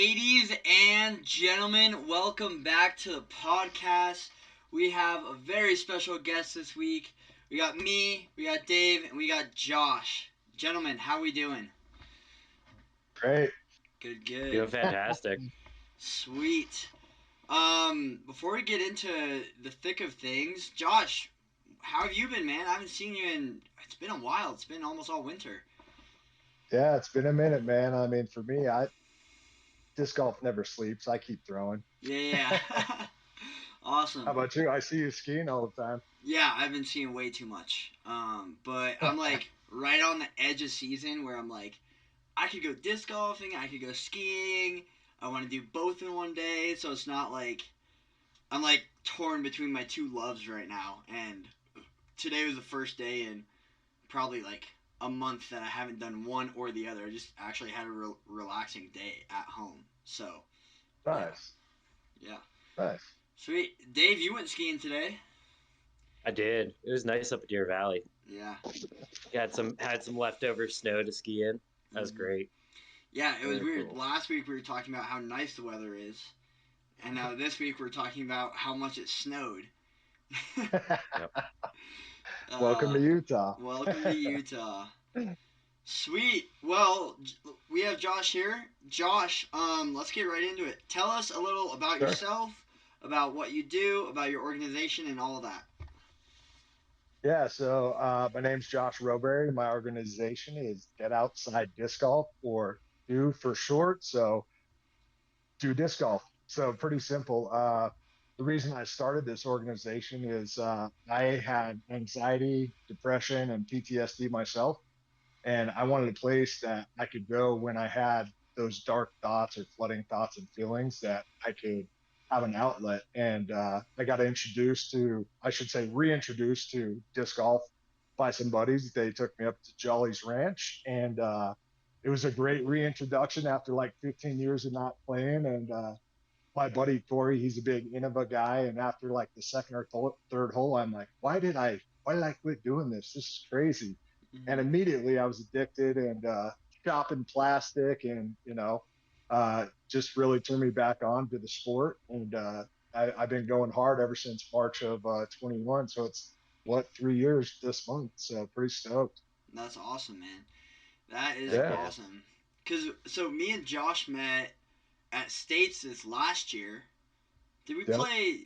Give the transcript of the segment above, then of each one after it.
Ladies and gentlemen, welcome back to the podcast. We have a very special guest this week. We got me, we got Dave, and we got Josh. Gentlemen, how we doing? Great. Good, Doing good. fantastic. Sweet. Before we get into the thick of things, Josh, how have you been, man? I haven't seen you in, it's been a while. It's been almost all winter. Yeah, it's been a minute, man. I mean, for me, I disc golf never sleeps. I keep throwing. Yeah, yeah. How Awesome. about you? I see you skiing all the time. Yeah, I've been seeing way too much. But I'm like right on the edge of season where I'm like, I could go disc golfing, I could go skiing. I want to do both in one day, so it's not like I'm like torn between my two loves right now. And today was the first day in probably like a month that I haven't done one or the other. I just actually had a relaxing day at home. So yeah, Nice, yeah, nice. sweet. Dave, you went skiing today. I did. It was nice up at Deer Valley. Yeah. Had some leftover snow to ski in. That was Mm-hmm. great. Yeah, it was Very weird. cool. Last week we were talking about how nice the weather is, and now this week we're talking about how much it snowed. Yep. Welcome uh, to Utah. Welcome to Utah. Sweet. Well, we have Josh here. Josh, let's get right into it. Tell us a little about Sure. yourself, about what you do, about your organization, and all of that. Yeah, so my name's Josh Roberry. My organization is Get Outside Disc Golf, or DO for short. So do disc golf. So pretty simple. The reason I started this organization is I had anxiety, depression, and PTSD myself. And I wanted a place that I could go when I had those dark thoughts or flooding thoughts and feelings that I could have an outlet. And I got introduced to, I should say, reintroduced to disc golf by some buddies. They took me up to Jolly's Ranch, and it was a great reintroduction after like 15 years of not playing. And my buddy Corey, he's a big Innova guy, and after like the second or third hole, I'm like, why did I quit doing this? This is crazy. And Mm-hmm. immediately I was addicted and shopping plastic, and just really turned me back on to the sport. And I've been going hard ever since March of 21. So it's what, 3 years this month. So pretty stoked. That's awesome, man. That is Heck Yeah. yeah. awesome. Cause so me and Josh met at States this last year. Did we Yep. play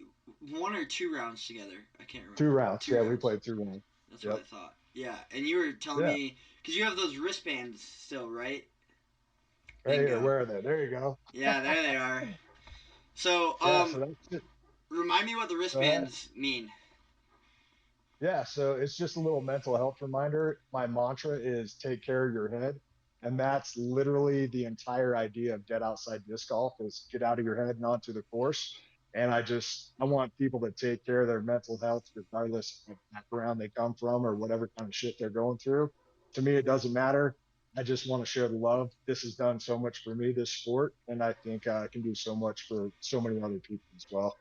one or two rounds together? I can't Two remember. rounds. Two Yeah, we rounds. played 2 rounds. That's what I Yep. thought. Yeah, and you were telling Yeah. me because you have those wristbands still, right? Right here. Bingo. Where are they? There you go. Yeah, there they are. So, Yeah. So that's it. remind me what the Go ahead. wristbands mean. Yeah, so it's just a little mental health reminder. My mantra is take care of your head. And that's literally the entire idea of Dead Outside Disc Golf is get out of your head and onto the course. And I want people to take care of their mental health regardless of what background they come from or whatever kind of shit they're going through. To me, it doesn't matter. I just want to share the love. This has done so much for me, this sport. And I think it can do so much for so many other people as well.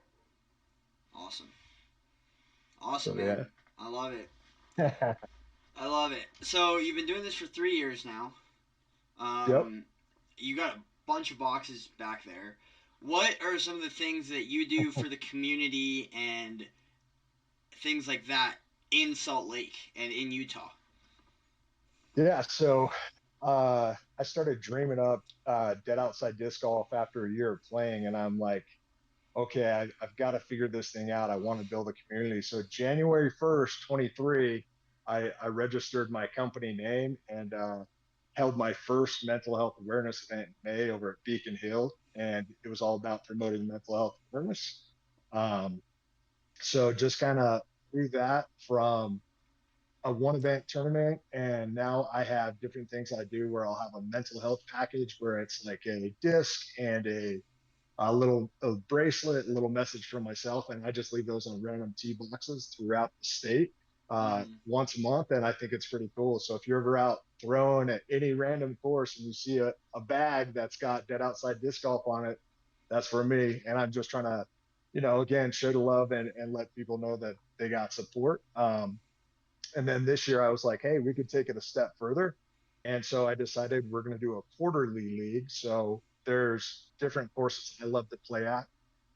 Awesome. Awesome, So, man. I love it. yeah. I love it. So you've been doing this for 3 years now. Yep. Um, you got a bunch of boxes back there. What are some of the things that you do for the community and things like that in Salt Lake and in Utah? Yeah, so I started dreaming up Dead Outside Disc Golf after a year of playing, and I'm like, okay, I've got to figure this thing out. I want to build a community. So January 1st, 23, I registered my company name and held my first mental health awareness event in May over at Beacon Hill, and it was all about promoting mental health awareness. Um, so just kind of through that from a one event tournament, and now I have different things I do where I'll have a mental health package where it's like a disc and a bracelet, a little message for myself, and I just leave those on random tee boxes throughout the state Mm-hmm. once a month, and I think it's pretty cool. So if you're ever out throwing at any random course and you see a bag that's got Dead Outside Disc Golf on it, that's for me, and I'm just trying to, again, show the love and let people know that they got support. And then this year I was like, hey, we could take it a step further. And so I decided we're going to do a quarterly league. So there's different courses I love to play at,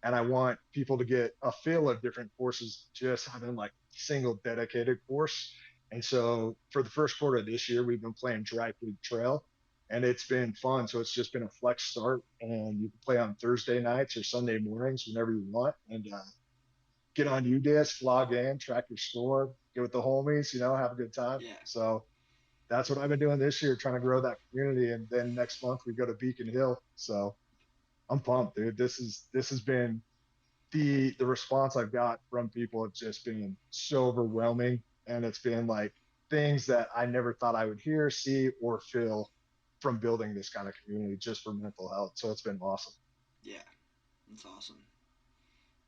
and I want people to get a feel of different courses just having like a single dedicated course. And so for the first quarter of this year, we've been playing Dry Creek Trail, and it's been fun. So it's just been a flex start, and you can play on Thursday nights or Sunday mornings whenever you want, and get on UDisc, log in, track your score, get with the homies, have a good time. Yeah. So that's what I've been doing this year, trying to grow that community. And then next month we go to Beacon Hill. So I'm pumped, dude. This has been the response I've got from people have just been so overwhelming. And it's been like things that I never thought I would hear, see, or feel from building this kind of community just for mental health. So it's been awesome. Yeah. That's awesome.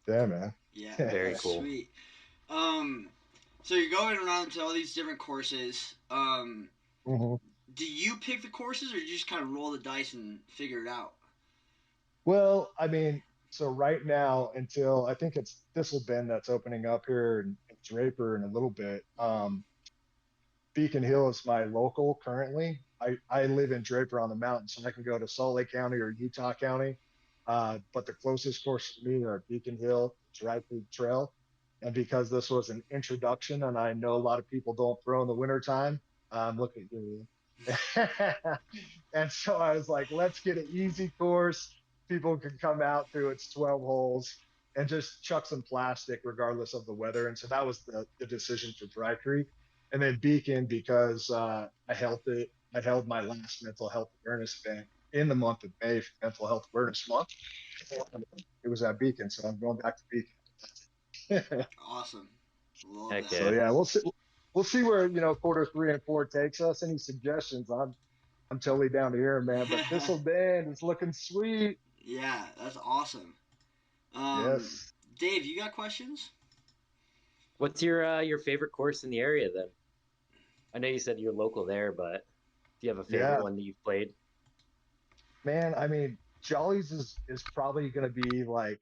Yeah, man. Yeah. Very cool. Sweet. So you're going around to all these different courses. Mm-hmm. Do you pick the courses, or do you just kind of roll the dice and figure it out? Well, I mean, so right now, until I think it's Thistle Bend that's opening up here in Draper in a little bit. Beacon Hill is my local currently. I live in Draper on the mountain, so I can go to Salt Lake County or Utah County. But the closest courses to me are Beacon Hill, Dry Creek Trail. And because this was an introduction, and I know a lot of people don't throw in the wintertime, look at you. And so I was like, let's get an easy course. People can come out through its 12 holes and just chuck some plastic regardless of the weather. And so that was the decision for Dry Creek. And then Beacon, because I held my last mental health awareness event in the month of May for Mental Health Awareness Month. It was at Beacon, so I'm going back to Beacon. Awesome. Love Heck that. So yeah. yeah, we'll see where quarter 3 and 4 takes us. Any suggestions? I'm totally down to hear, man. But Thistle Bend is looking sweet. Yeah, that's awesome. Yes. Dave, you got questions? What's your favorite course in the area then? I know you said you're local there, but do you have a favorite Yeah, one that you've played? man. I mean, Jolly's is probably going to be like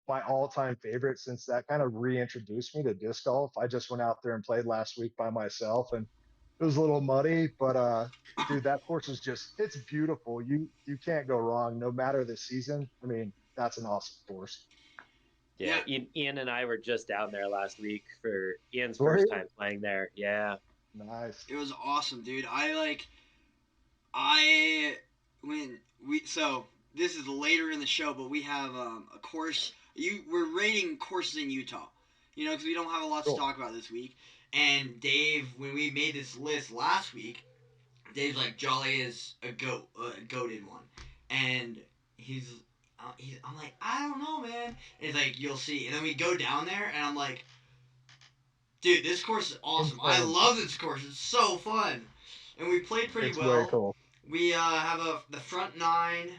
my all-time favorite since that kind of reintroduced me to disc golf. I just went out there and played last week by myself, and it was a little muddy, but dude, that course is it's beautiful. You can't go wrong no matter the season. I mean, that's an awesome course. Yeah, Ian and I were just down there last week for Ian's Were first you? time playing there. Yeah. Nice. It was awesome, dude. I when we so this is later in the show, but we have a course. We're rating courses in Utah, because we don't have a lot to Cool. talk about this week. And Dave, when we made this list last week, Dave's like, Jolly is a goated one, and I'm like, I don't know, man. And he's like, you'll see. And then we go down there, and I'm like, dude, this course is awesome. I Insane. love this course. It's so fun. And we played pretty It's way well. cool. We have the front 9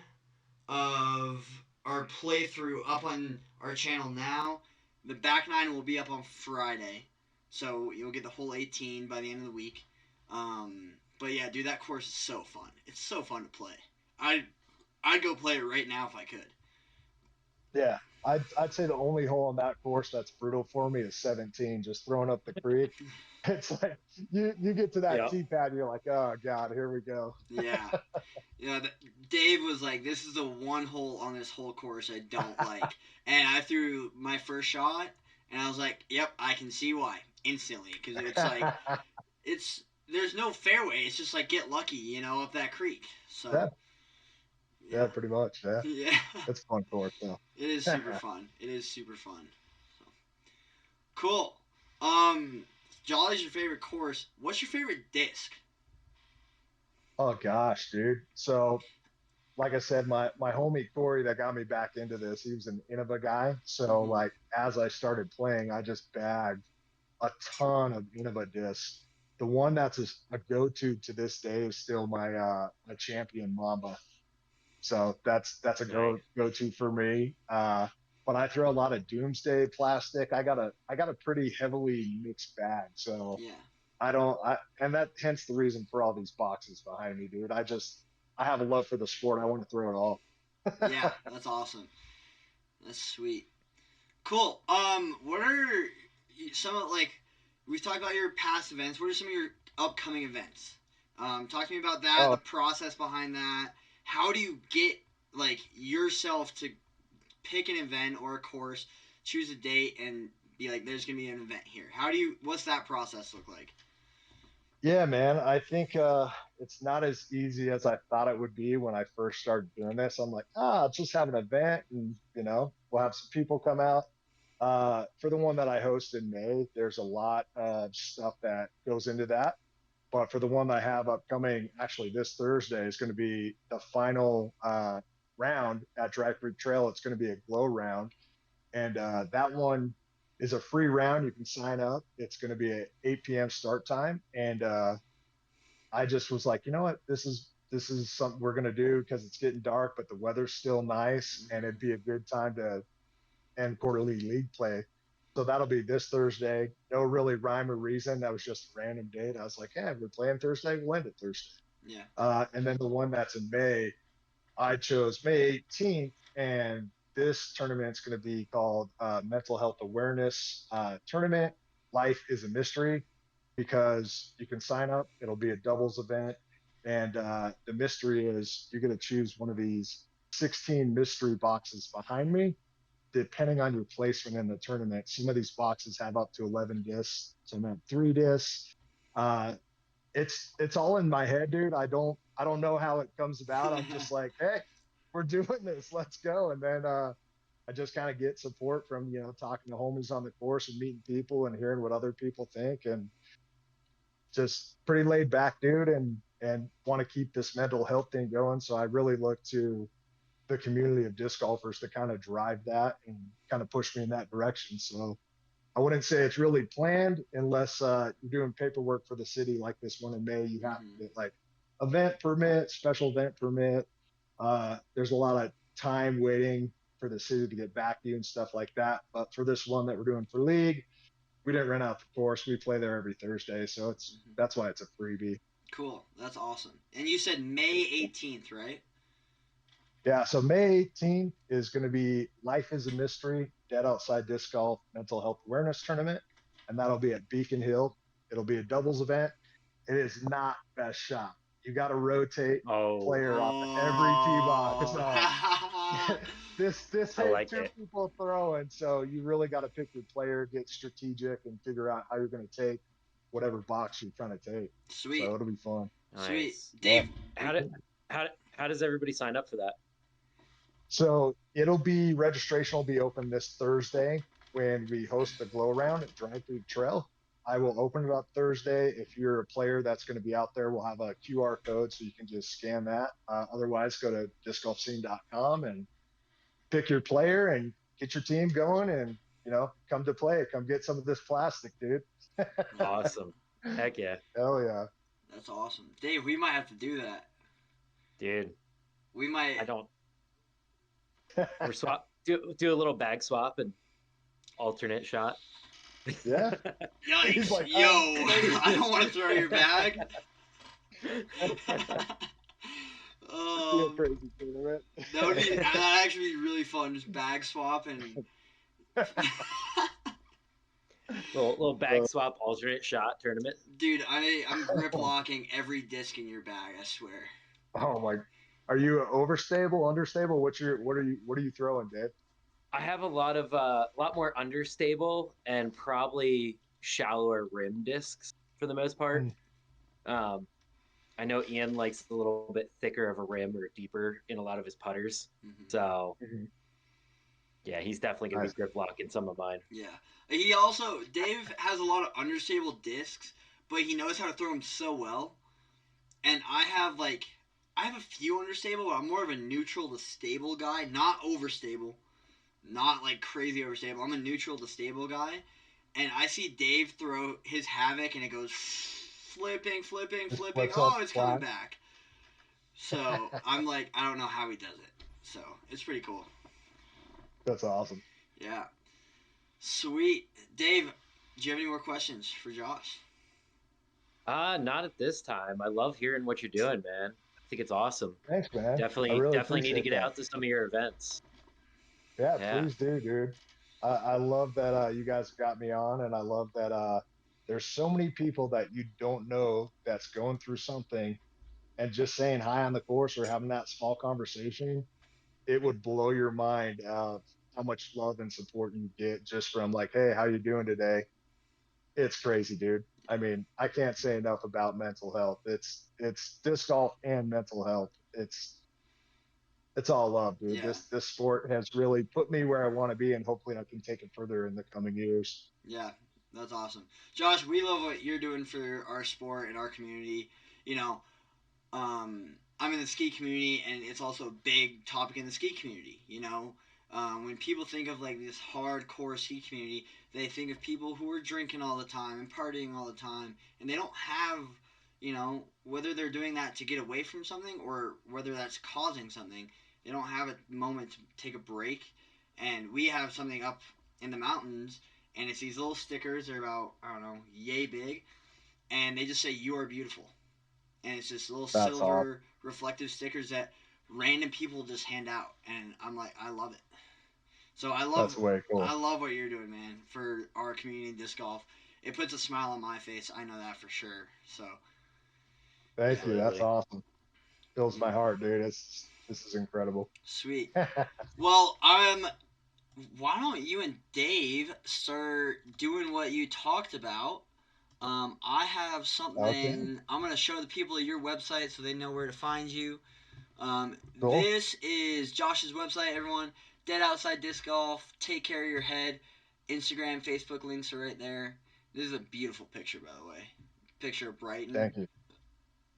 of our playthrough up on our channel now. The back 9 will be up on Friday. So you'll get the whole 18 by the end of the week. But yeah, dude, that course is so fun. It's so fun to play. I'd go play it right now if I could. Yeah, I'd say the only hole on that course that's brutal for me is 17, just throwing up the creek. It's like you get to that Yeah. tee pad, you're like, oh god, here we go. Yeah. Dave was like, this is the one hole on this whole course I don't like. And I threw my first shot, and I was like, yep, I can see why. Instantly. Because it's like, there's no fairway. It's just like, get lucky, up that creek. So. Yeah. Yeah, pretty much. Yeah. Yeah. It's a fun course, though. It is super fun. It is super fun. So. Cool. Jolly's your favorite course. What's your favorite disc? Oh gosh, dude. So like I said, my homie Corey that got me back into this, he was an Innova guy. So like as I started playing, I just bagged a ton of Innova discs. The one that's a go-to to this day is still my champion Mamba. So that's a go-to for me. But I throw a lot of Doomsday plastic. I got a pretty heavily mixed bag. So Yeah. and that hence the reason for all these boxes behind me, dude. I have a love for the sport. I want to throw it all. Yeah, that's awesome. That's sweet. Cool. What are some of we've talked about your past events. What are some of your upcoming events? Talk to me about that, the process behind that, how do you get like yourself to pick an event or a course, choose a date, and be like, there's gonna be an event here? What's that process look like? Yeah, man. I think it's not as easy as I thought it would be when I first started doing this. I'm like, just have an event and, we'll have some people come out. For the one that I host in May, there's a lot of stuff that goes into that. But for the one that I have upcoming, actually this Thursday is going to be the final round at Dry Creek Trail. It's going to be a glow round. And that one is a free round. You can sign up. It's going to be at 8 p.m. start time. And I just was like, you know what, this is something we're going to do because it's getting dark, but the weather's still nice, and it'd be a good time to end quarterly league play. So that'll be this Thursday. No really rhyme or reason. That was just a random date. I was like, yeah, we're playing Thursday. We'll end it Thursday. Yeah. And then the one that's in May, I chose May 18th, and this tournament's going to be called Mental Health Awareness Tournament. Life is a mystery, because you can sign up. It'll be a doubles event, and the mystery is you're going to choose one of these 16 mystery boxes behind me, depending on your placement in the tournament. Some of these boxes have up to 11 discs, some have 3 discs. Uh, it's all in my head, dude. I don't know how it comes about. I'm just like, hey, we're doing this. Let's go. And then I just kind of get support from talking to homies on the course and meeting people and hearing what other people think, and just pretty laid back, dude, and want to keep this mental health thing going. So I really look to the community of disc golfers to kind of drive that and kind of push me in that direction. So I wouldn't say it's really planned unless you're doing paperwork for the city like this one in May. You have to get like event permit, special event permit. There's a lot of time waiting for the city to get back to you and stuff like that. But for this one that we're doing for league, we didn't rent out the course. We play there every Thursday, so that's why it's a freebie. Cool. That's awesome. And you said May 18th, right? Yeah, so May 18th is going to be Life is a Mystery, Dead Outside Disc Golf Mental Health Awareness Tournament, and that'll be at Beacon Hill. It'll be a doubles event. It is not best shot. You got to rotate player off of every tee box. So this hit like 2 it. people throwing, so you really got to pick your player, get strategic, and figure out how you're going to take whatever box you're trying to take. Sweet. So it'll be fun. Sweet. Nice. Dave, How does everybody sign up for that? So registration will be open this Thursday when we host the glow round at Dry Creek Trail. I will open it up Thursday. If you're a player that's going to be out there, we'll have a QR code so you can just scan that. Otherwise, go to discgolfscene.com and pick your player and get your team going, and come to play. Come get some of this plastic, dude. Awesome. Heck yeah. Hell yeah. that's awesome. Dave, we might have to do that. Dude, We might. I don't. We're do a little bag swap and alternate shot. Yeah. Yikes. like, Yo, I don't want to throw your bag. Crazy tournament. That'd actually be really fun. Just bag swap and little bag swap alternate shot tournament. dude, I'm grip locking every disc in your bag. I swear. Oh my! Are you overstable, understable? What are you throwing, Dave? I have a lot more understable and probably shallower rim discs for the most part. I know Ian likes a little bit thicker of a rim or deeper in a lot of his putters. So yeah, he's definitely gonna be grip locking some of mine. Yeah. Dave has a lot of understable discs, but he knows how to throw them so well. And I have a few understable, but I'm more of a neutral to stable guy, not overstable. Not like crazy overstable. I'm a neutral to stable guy. And I see Dave throw his Havoc and it goes flipping. Oh, it's coming back. So I'm like, I don't know how he does it. So it's pretty cool. That's awesome. Yeah. Sweet. Dave, do you have any more questions for Josh? Not at this time. I love hearing what you're doing, man. I think it's awesome. Thanks, man. Definitely need to get out to some of your events. Yeah, please do, dude. I love that you guys got me on, and I love that there's so many people that you don't know that's going through something and just saying hi on the course or having that small conversation, it would blow your mind of how much love and support you get just from like, hey, how you doing today? It's crazy, dude. I mean, I can't say enough about mental health. It's disc golf and mental health. It's all love, dude. Yeah. This sport has really put me where I want to be, and hopefully I can take it further in the coming years. Yeah, that's awesome. Josh, we love what you're doing for our sport and our community. You know, I'm in the ski community, and it's also a big topic in the ski community. When people think of like this hardcore ski community, they think of people who are drinking all the time and partying all the time, and they don't have, whether they're doing that to get away from something or whether that's causing something. They don't have a moment to take a break, and we have something up in the mountains, and it's these little stickers. They're about, I don't know, yay big, and they just say "You are beautiful." And it's just little That's all. silver reflective stickers that random people just hand out, and I'm like, I love it. So That's way I cool. love what you're doing, man, for our community in disc golf. It puts a smile on my face. I know that for sure. So yeah, Thank you. That's Absolutely. awesome. Fills yeah, my heart, dude. This is incredible. sweet. Well, why don't you and Dave start doing what you talked about? I have Okay, something. I'm gonna show the people your website so they know where to find you. cool. This is Josh's website, everyone. Dead Outside Disc Golf. Take care of your head. Instagram, Facebook links are right there. This is a beautiful picture, by the way. Picture of Brighton. Thank you.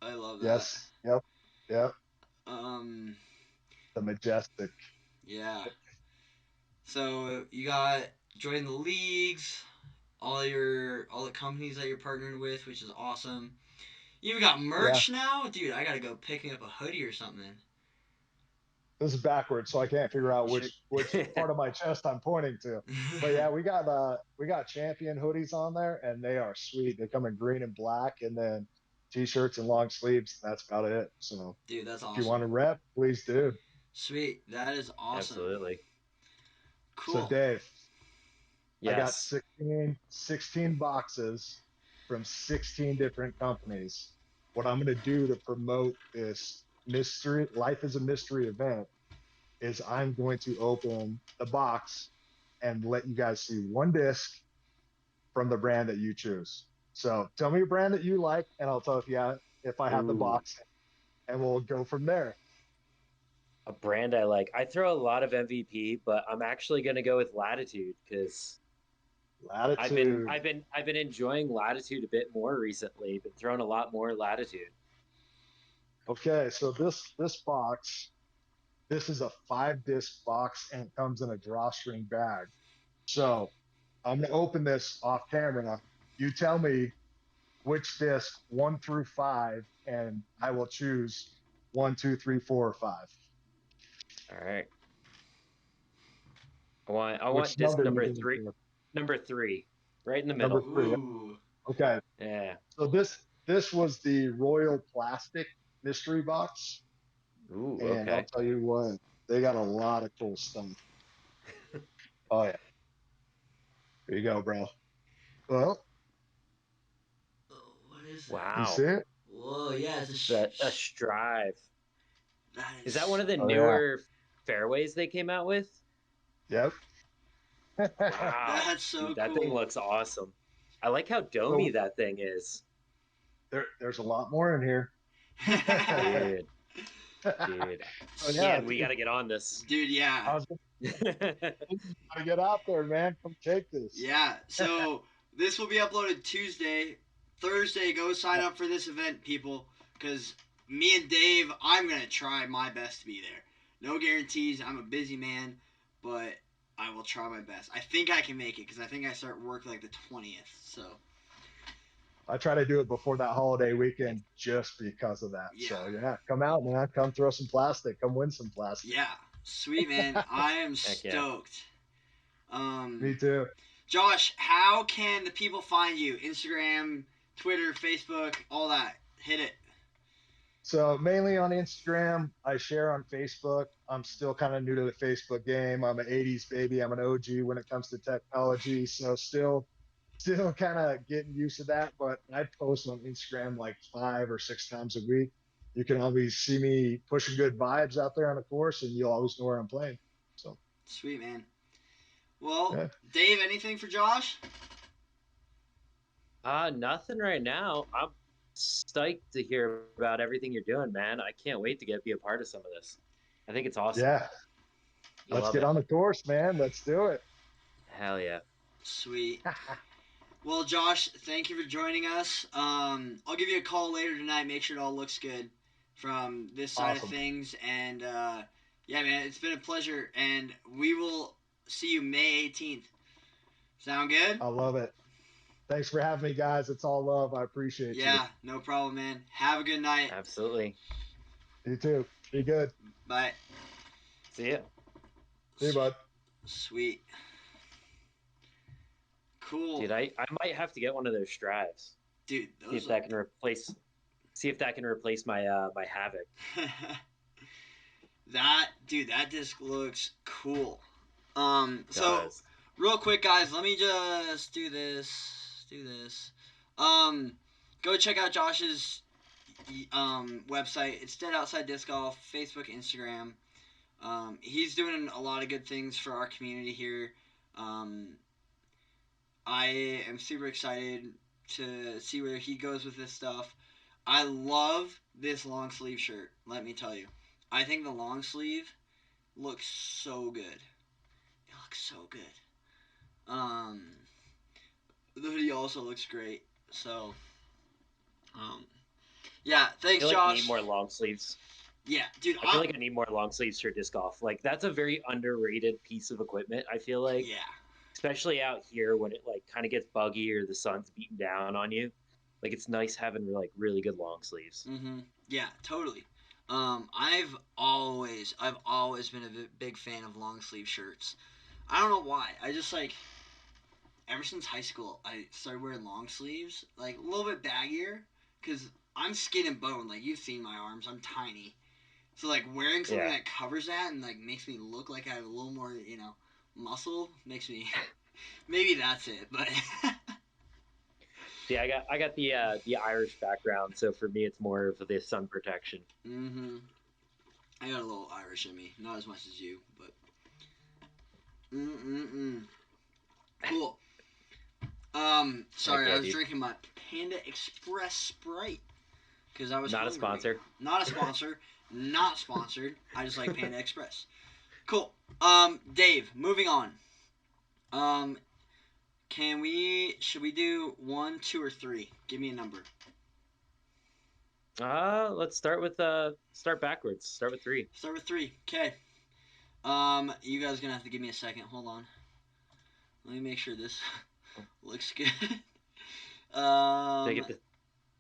I love that. Yes. Yep. Yep. Um, The majestic. yeah. So you got join the leagues, all the companies that you're partnered with, which is awesome. You even got Yeah. merch now, dude. I gotta go picking up a hoodie or something. This is backwards, so I can't figure out You should. which part of my chest I'm pointing to. But yeah, we got champion hoodies on there, and they are sweet. They come in green and black, and then t-shirts and long sleeves. That's about it. So Dude, that's if you awesome. want to rep, please do. Sweet. That is awesome. Absolutely. So Cool. Dave, I got Yes. 16 boxes from 16 different companies. What I'm going to do to promote this mystery, life is a mystery event, is I'm going to open the box and let you guys see one disc from the brand that you choose. So tell me a brand that you like, and I'll tell if I have the Ooh, box, and we'll go from there. a brand I like. I throw a lot of MVP, but I'm actually going to go with Latitude because Latitude. I've been enjoying Latitude a bit more recently. Been throwing a lot more Latitude. Okay, so this box, this is a 5 disc box, and it comes in a drawstring bag. So I'm going to open this off camera. You tell me which disc 1 through 5, and I will choose 1, 2, 3, 4, or 5. All right. I want Which disc number you number going three, for? number three, right in the Number middle. 3. Ooh. Okay. Yeah. So this was the Royal Plastic mystery box, Ooh. and I'll Okay. tell you what, they got a lot of cool stuff. Oh yeah, here you go, bro. Well, Oh, what is that? you Wow. see it? Whoa, yeah, it's A Strive. that is Is that one of the Oh yeah. newer fairways they came out with? Yep. Wow. that's so Dude, that thing cool. looks awesome. I like how So domey that thing is. there's a lot more in here. Dude, dude. So yeah, Ian, we got to get on this. Dude, yeah. I was gonna get out there, man. Come take this. Yeah. So this will be uploaded Tuesday. Thursday, go sign up for this event, people. Because me and Dave, I'm going to try my best to be there. No guarantees. I'm a busy man, but I will try my best. I think I can make it because I think I start work like the 20th. So, I try to do it before that holiday weekend just because of that. yeah. So yeah, come out, man. Come throw some plastic. Come win some plastic. Yeah. Sweet, man. I am Heck yeah. stoked. Me too. Josh, how can the people find you? Instagram, Twitter, Facebook, all that. Hit it. So mainly on Instagram, I share on Facebook. I'm still kind of new to the Facebook game. I'm an 80s baby. I'm an OG when it comes to technology. So still kind of getting used to that, but I post on Instagram like 5 or 6 times a week. you can always see me pushing good vibes out there on the course, and you'll always know where I'm playing. So Sweet, man. Well, yeah. Dave, anything for Josh? Nothing right now. I'm stoked to hear about everything you're doing, man. I can't wait to be a part of some of this. I think it's awesome. Yeah. You Let's love get it. on the course, man. Let's do it. Hell yeah. Sweet. Well, Josh, thank you for joining us. I'll give you a call later tonight. Make sure it all looks good from this side of Awesome. things. And yeah, man, it's been a pleasure. And we will see you May 18th. Sound good? I love it. Thanks for having me, guys. It's all love. I appreciate you. Yeah, no problem, man. Have a good night. Absolutely. You too. Be good. Bye. See ya. See you, bud. Sweet. Cool. Dude, I might have to get one of those strives. Dude, See if that can replace my my Havoc. that disc looks cool. So real quick, guys, let me just do this. Go check out Josh's website. It's Dead Outside Disc Golf, Facebook, Instagram. He's doing a lot of good things for our community here. I am super excited to see where he goes with this stuff. I love this long sleeve shirt, let me tell you. I think the long sleeve looks so good. It looks so good. The hoodie also looks great. So, yeah, thanks, I feel like Josh. I need more long sleeves. Yeah, dude. I feel like I need more long sleeves for disc golf. Like, that's a very underrated piece of equipment, I feel like. Yeah. Especially out here when it like kind of gets buggy or the sun's beating down on you. Like, it's nice having like really good long sleeves. Mm-hmm. Yeah, totally. I've always been a big fan of long sleeve shirts. I don't know why. I just like ever since high school I started wearing long sleeves, like a little bit baggier, because I'm skin and bone. Like, you've seen my arms, I'm tiny. So like wearing something that covers that and like makes me look like I have a little more, muscle makes me. Maybe that's it, but. See, I got the Irish background, so for me it's more of the sun protection. Mm-hmm. I got a little Irish in me, not as much as you, but. Cool. Sorry, I was drinking my Panda Express Sprite because I was not hungry. a sponsor. Not a sponsor. Not sponsored. I just like Panda Express. Cool. Dave, moving on. Should we do 1, 2, or 3? Give me a number. Let's start backwards. Start with 3. Start with 3. Okay. You guys are gonna have to give me a second. Hold on. Let me make sure this looks good. So I get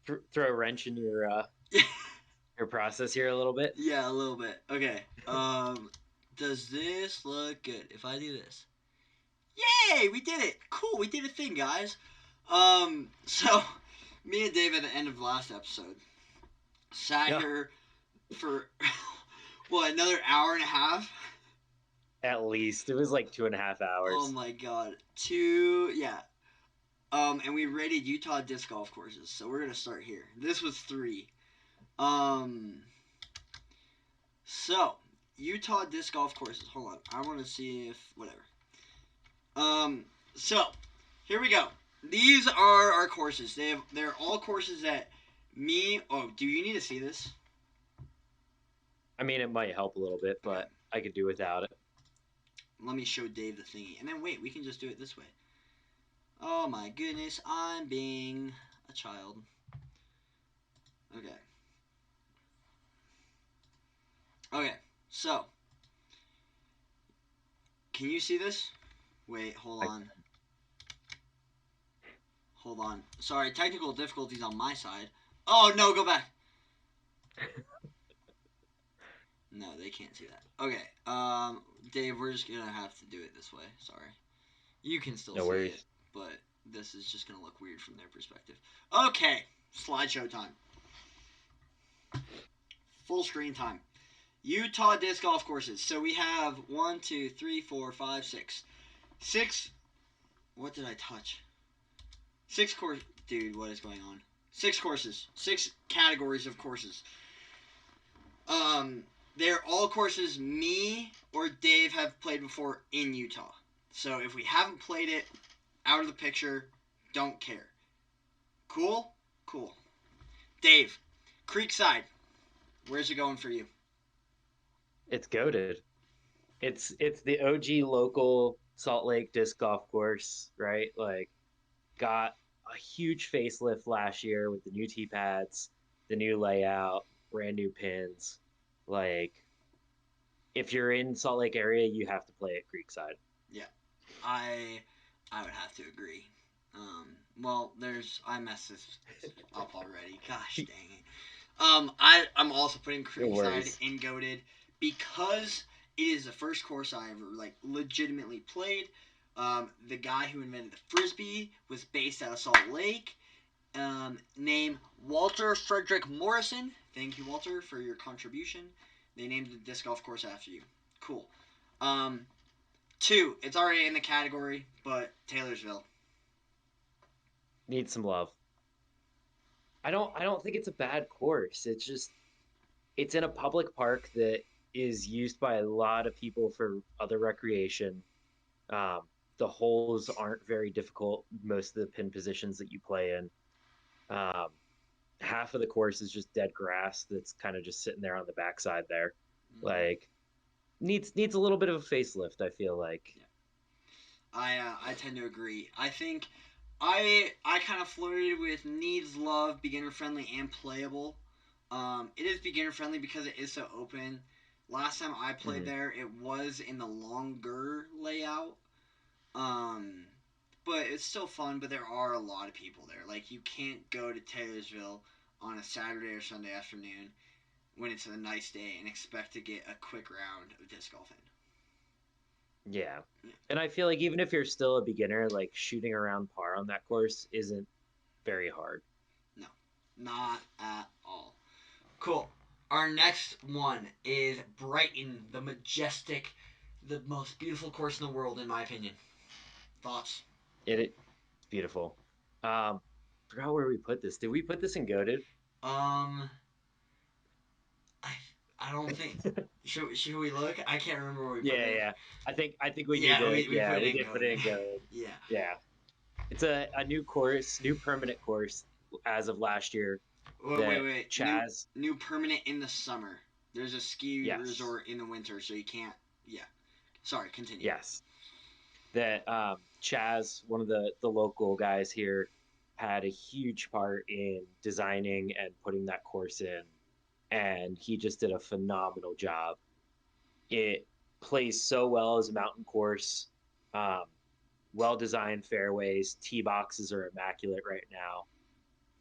to throw a wrench in your your process here a little bit. Yeah, a little bit. Okay. Does this look good? If I do this. Yay! We did it! Cool, we did a thing, guys. So, me and Dave at the end of the last episode sat here for, another hour and a half? At least. It was like 2.5 hours. Oh my god. And we rated Utah disc golf courses, so we're gonna start here. This was 3. So, Utah disc golf courses. Hold on. I want to see if, whatever. So, here we go. These are our courses. They're all courses that do you need to see this? I mean, it might help a little bit, but I could do without it. Let me show Dave the thingy. And then wait, we can just do it this way. Oh my goodness, I'm being a child. Okay. Okay, so. Can you see this? Wait, hold on. Hold on. Sorry, technical difficulties on my side. Oh, no, go back. No, they can't see that. Okay, Dave, we're just gonna have to do it this way. Sorry. You can still see it, but this is just gonna look weird from their perspective. Okay, slideshow time. Full screen time. Utah disc golf courses. So we have 1, 2, 3, 4, 5, 6. 6. What did I touch? 6 courses. Dude, what is going on? 6 courses. 6 categories of courses. They're all courses me or Dave have played before in Utah. So if we haven't played it, out of the picture, don't care. Cool? Cool. Dave, Creekside, where's it going for you? It's goated. It's the OG local Salt Lake disc golf course, right? Like, got a huge facelift last year with the new tee pads, the new layout, brand new pins. Like, if you're in Salt Lake area, you have to play at Creekside. Yeah, I would have to agree. Well, I messed this up already. Gosh dang it. I'm also putting Creekside in goated because it is the first course I ever like legitimately played. The guy who invented the frisbee was based out of Salt Lake. Named Walter Frederick Morrison. Thank you, Walter, for your contribution. They named the disc golf course after you. Cool. 2, it's already in the category, but Taylorsville needs some love. I don't think it's a bad course. It's just it's in a public park that is used by a lot of people for other recreation. The holes aren't very difficult. Most of the pin positions that you play in. Half of the course is just dead grass that's kind of just sitting there on the backside there. Like, needs a little bit of a facelift, I feel like. Yeah. I tend to agree. I think I kind of flirted with needs love, beginner friendly, and playable. It is beginner friendly because it is so open. Last time I played there, it was in the longer layout. But it's still fun, but there are a lot of people there. Like, you can't go to Taylorsville on a Saturday or Sunday afternoon when it's a nice day and expect to get a quick round of disc golf in. Yeah. And I feel like even if you're still a beginner, like, shooting around par on that course isn't very hard. No, not at all. Cool. Our next one is Brighton, the majestic, the most beautiful course in the world, in my opinion. Thoughts? It's beautiful. Forgot where we put this. Did we put this in goated? I don't think. Should we look? I can't remember where we put it. Yeah. I think we did. We did put it in goated. Yeah. It's a new course, new permanent course as of last year. Wait. Chaz. New permanent in the summer. There's a ski resort in the winter, so you can't. Yeah. Sorry, continue. Yes. That Chaz, one of the local guys here, had a huge part in designing and putting that course in, and he just did a phenomenal job. It plays so well as a mountain course. Well-designed fairways, tee boxes are immaculate right now,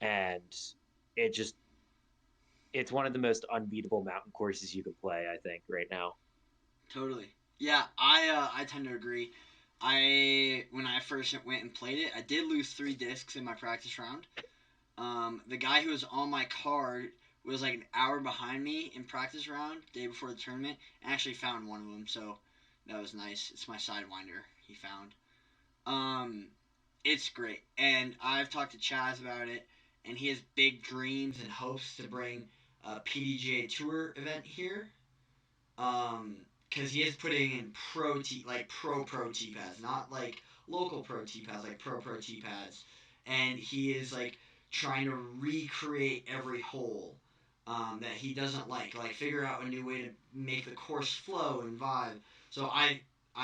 and it's one of the most unbeatable mountain courses you can play, I think, right now. Totally. Yeah, I tend to agree. When I first went and played it, I did lose 3 discs in my practice round. The guy who was on my card was like an hour behind me in practice round, day before the tournament, and actually found one of them, so that was nice. It's my Sidewinder he found. It's great, and I've talked to Chaz about it, and he has big dreams and hopes to bring a PDGA Tour event here. Because he is putting in pro tee pads, not like local pro tee pads, like pro tee pads, and he is like trying to recreate every hole that he doesn't like figure out a new way to make the course flow and vibe. So I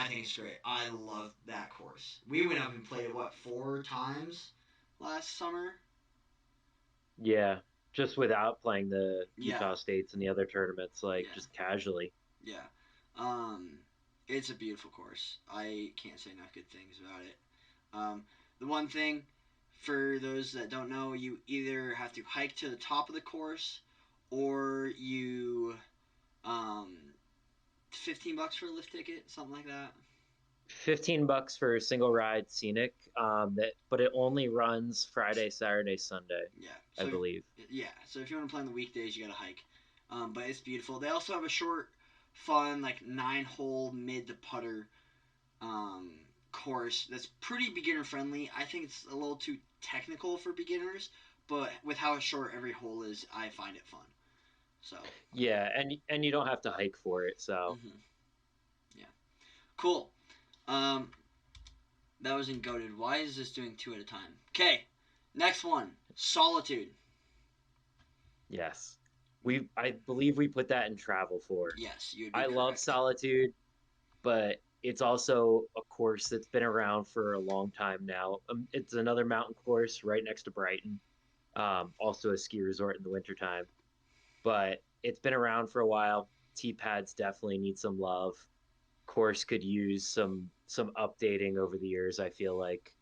think it's great. I love that course. We went up and played it 4 times last summer. Yeah, just without playing the Utah States and the other tournaments, just casually. Yeah. It's a beautiful course. I can't say enough good things about it. The one thing, for those that don't know, you either have to hike to the top of the course, or you, $15 for a lift ticket, something like that. $15 for a single ride scenic, but it only runs Friday, Saturday, Sunday. Yeah, so I believe. Yeah, so if you want to play on the weekdays, you gotta hike. But it's beautiful. They also have a short, fun 9-hole mid to putter course that's pretty beginner friendly. I think it's a little too technical for beginners, but with how short every hole is, I find it fun. So Yeah, and you don't have to hike for it. So yeah, cool. Um, that was in goaded. Why is this doing 2 at a time? Okay, next one, solitude. yes, I believe we put that in travel for. Yes, you'd be I love correct. Solitude, but it's also a course that's been around for a long time now. It's another mountain course right next to Brighton, also a ski resort in the wintertime. But it's been around for a while. T pads definitely need some love. Course could use some updating over the years. I feel like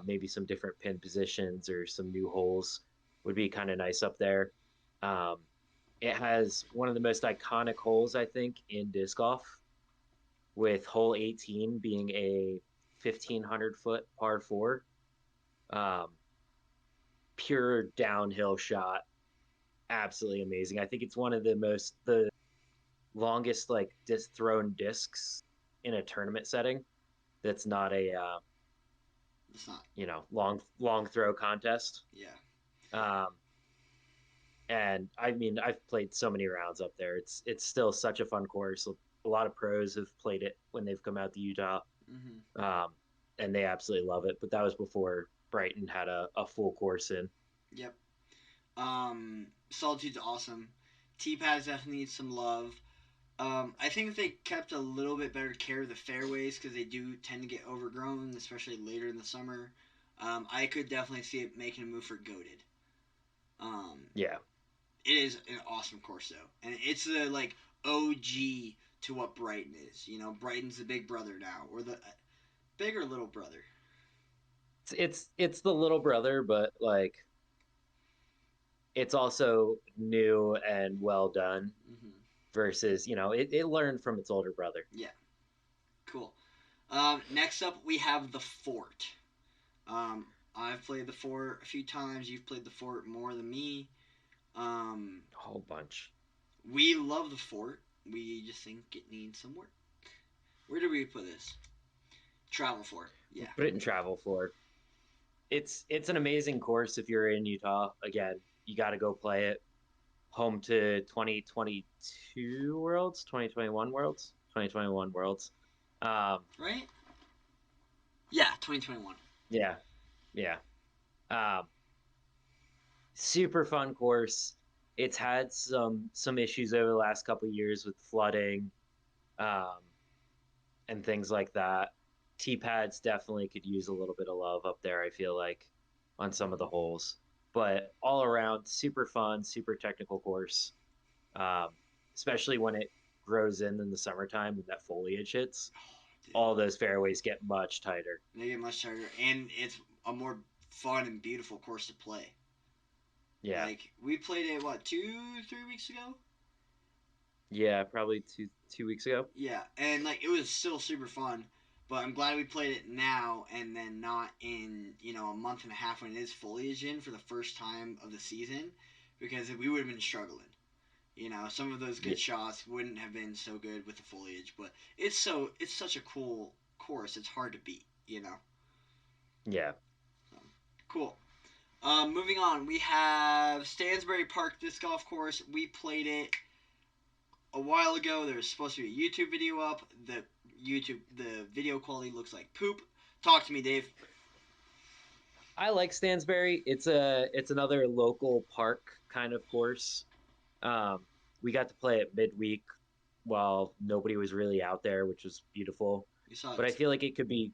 maybe some different pin positions or some new holes would be kind of nice up there. Um, it has one of the most iconic holes I think in disc golf, with hole 18 being a 1,500-foot par four. Um, Pure downhill shot, absolutely amazing. I think it's one of the longest like thrown discs in a tournament setting. That's not a It's not. long throw contest. Yeah. Um, and I mean, I've played so many rounds up there. It's still such a fun course. A lot of pros have played it when they've come out to Utah, Mm-hmm. um, and they absolutely love it. But that was before Brighton had a full course in. Yep. Solitude's awesome. T-pads definitely need some love. I think if they kept a little bit better care of the fairways, because they do tend to get overgrown, especially later in the summer, I could definitely see it making a move for goaded. Um, Yeah, it is an awesome course though, and it's the like OG to what Brighton is. You know, Brighton's the big brother now, or the bigger little brother. it's the little brother, but like it's also new and well done Mm-hmm. versus it learned from its older brother. Yeah, cool. Next up, we have the Fort. Um, I've played the Fort a few times. You've played the Fort more than me. Um, A whole bunch. we love the Fort. We just think it needs some work. Where do we put this? Travel Fort. Yeah. Put it in travel for. It's an amazing course if you're in Utah. Again, you got to go play it. Home to 2022 Worlds, 2021 Worlds, 2021 Worlds. Um, Right? Yeah, 2021. yeah, yeah. Um, Super fun course. It's had some issues over the last couple of years with flooding, um, and things like that. T pads definitely could use a little bit of love up there. I feel like on some of the holes, but all around super fun, super technical course. Um, Especially when it grows in the summertime and that foliage hits. Dude, All those fairways get much tighter. they get much harder, and it's a more fun and beautiful course to play. Yeah, Like we played it what 2, 3 weeks ago. yeah, probably two weeks ago. Yeah, and like it was still super fun, but I'm glad we played it now and then not in a month and a half when it is foliage in for the first time of the season, because we would have been struggling. Some of those Yeah, good shots wouldn't have been so good with the foliage, but it's such a cool course. It's hard to beat. yeah. So, cool. Moving on, we have Stansbury Park Disc Golf Course. We played it a while ago. There was supposed to be a YouTube video up. The video quality looks like poop. Talk to me, Dave. I like Stansbury. It's another local park kind of course. Um, we got to play it midweek while nobody was really out there, which was beautiful. You saw But I it. feel like it could be.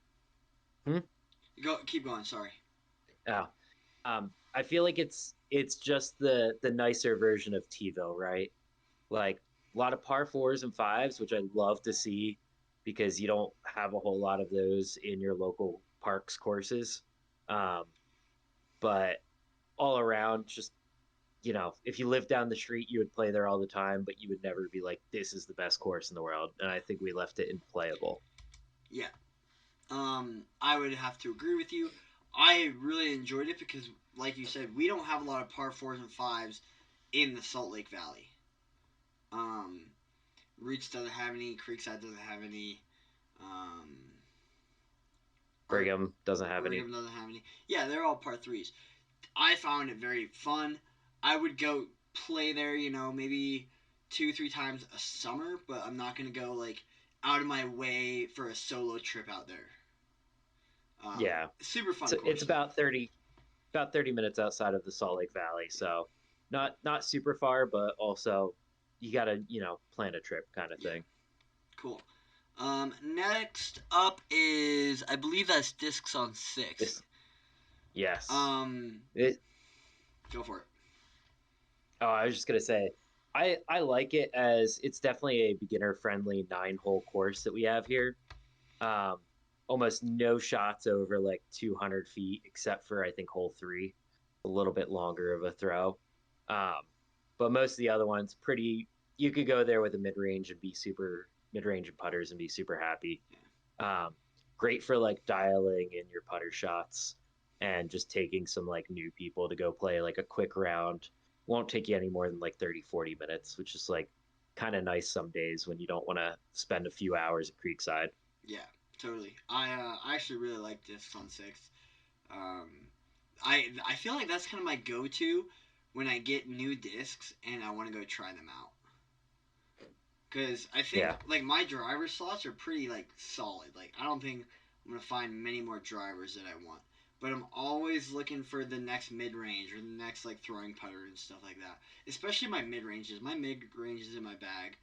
Hmm? Keep going. Sorry. Oh, I feel like it's just the nicer version of TiVo, right? Like a lot of par fours and fives, which I love to see because you don't have a whole lot of those in your local parks courses. Um, but all around, just if you live down the street, you would play there all the time, but you would never be like, this is the best course in the world. And I think we left it playable. Yeah. I would have to agree with you. I really enjoyed it because, like you said, we don't have a lot of par fours and fives in the Salt Lake Valley. Um, Reach doesn't have any. Creekside doesn't have any. Um, or Brigham doesn't have any. Brigham doesn't have any. Yeah, they're all par threes. I found it very fun. I would go play there, maybe 2-3 times a summer, but I'm not gonna go like out of my way for a solo trip out there. Yeah, Super fun so course. it's about 30 minutes outside of the Salt Lake Valley, so not super far, but also you gotta plan a trip kind of thing. Cool. Next up is, I believe that's Discs on 6. Yes. Go for it. Oh, I was just gonna say, I like it as it's definitely a beginner friendly 9-hole course that we have here. Almost no shots over like 200 feet, except for I think hole 3, a little bit longer of a throw. But most of the other ones, pretty. You could go there with a mid-range and be super mid-range and putters and be super happy. Great for like dialing in your putter shots and just taking some like new people to go play like a quick round. Won't take you any more than like 30-40 minutes, which is like kind of nice some days when you don't want to spend a few hours at Creekside. Yeah, totally. I actually really like Discs on 6. I feel like that's kind of my go-to when I get new discs and I want to go try them out. Because I think like my driver slots are pretty like solid. Like I don't think I'm gonna find many more drivers that I want. But I'm always looking for the next mid range or the next like throwing putter and stuff like that. Especially my mid ranges. My mid ranges in my bag.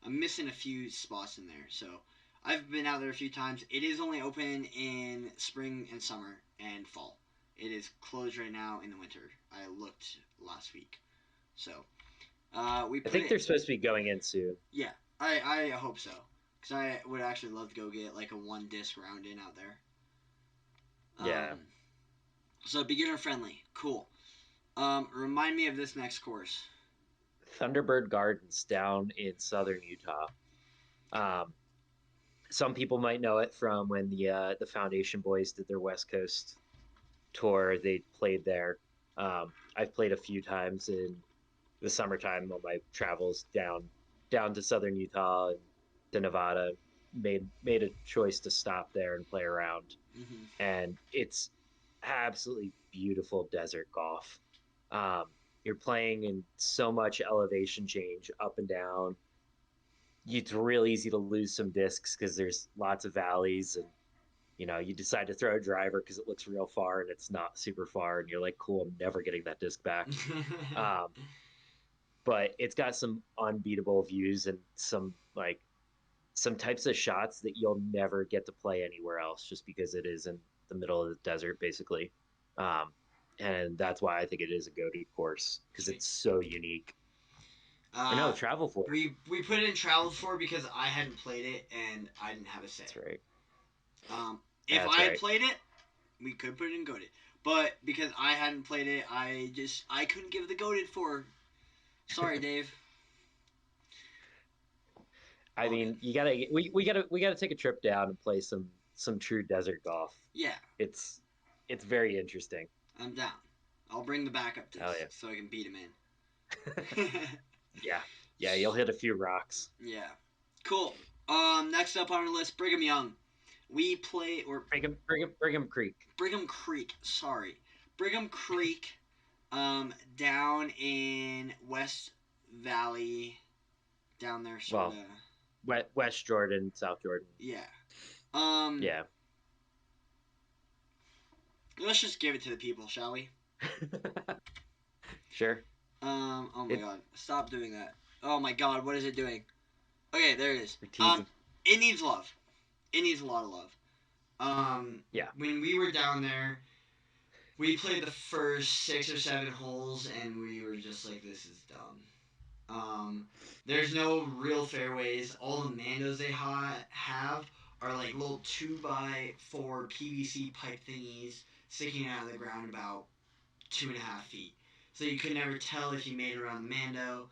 I'm missing a few spots in there. So I've been out there a few times. It is only open in spring and summer and fall. It is closed right now in the winter. I looked last week. So I think they're supposed to be going in soon. Yeah, I hope so. Because I would actually love to go get like a 1-disc round in out there. Yeah. So beginner friendly. Cool. Remind me of this next course. Thunderbird Gardens down in southern Utah. Some people might know it from when the Foundation Boys did their West Coast tour. They played there. I've played a few times in the summertime on my travels down to southern Utah and to Nevada. Made a choice to stop there and play around, and it's absolutely beautiful desert golf. You're playing in so much elevation change up and down. It's real easy to lose some discs because there's lots of valleys, and you decide to throw a driver because it looks real far and it's not super far, and you're like, cool, I'm never getting that disc back. But it's got some unbeatable views and some types of shots that you'll never get to play anywhere else, just because it is in the middle of the desert, basically. And that's why I think it is a go-to course, because it's so unique. No, Travel for. We put it in Travel for because I hadn't played it and I didn't have a say. That's right. If I had played it, we could put it in Goated. But because I hadn't played it, I couldn't give the Goated for. Sorry, Dave. I mean, we gotta take a trip down and play some true desert golf. Yeah. It's very interesting. I'm down. I'll bring the backup disc so I can beat him in. Yeah, you'll hit a few rocks. Yeah. Cool. Next up on our list, Brigham Young. We play Brigham Creek. Brigham Creek, sorry. Brigham Creek, down in West Valley, down there sort of. West Jordan, South Jordan. Yeah. Yeah. Let's just give it to the people, shall we? Sure. Oh my god. Stop doing that. Oh my god, what is it doing? Okay, there it is. It needs love. It needs a lot of love. Yeah. When we were down there, we played the first 6 or 7 holes, and we were just like, this is dumb. There's no real fairways. All the Mandos they have are like little 2x4 PVC pipe thingies sticking out of the ground about 2.5 feet. So you could never tell if you made it around the Mando.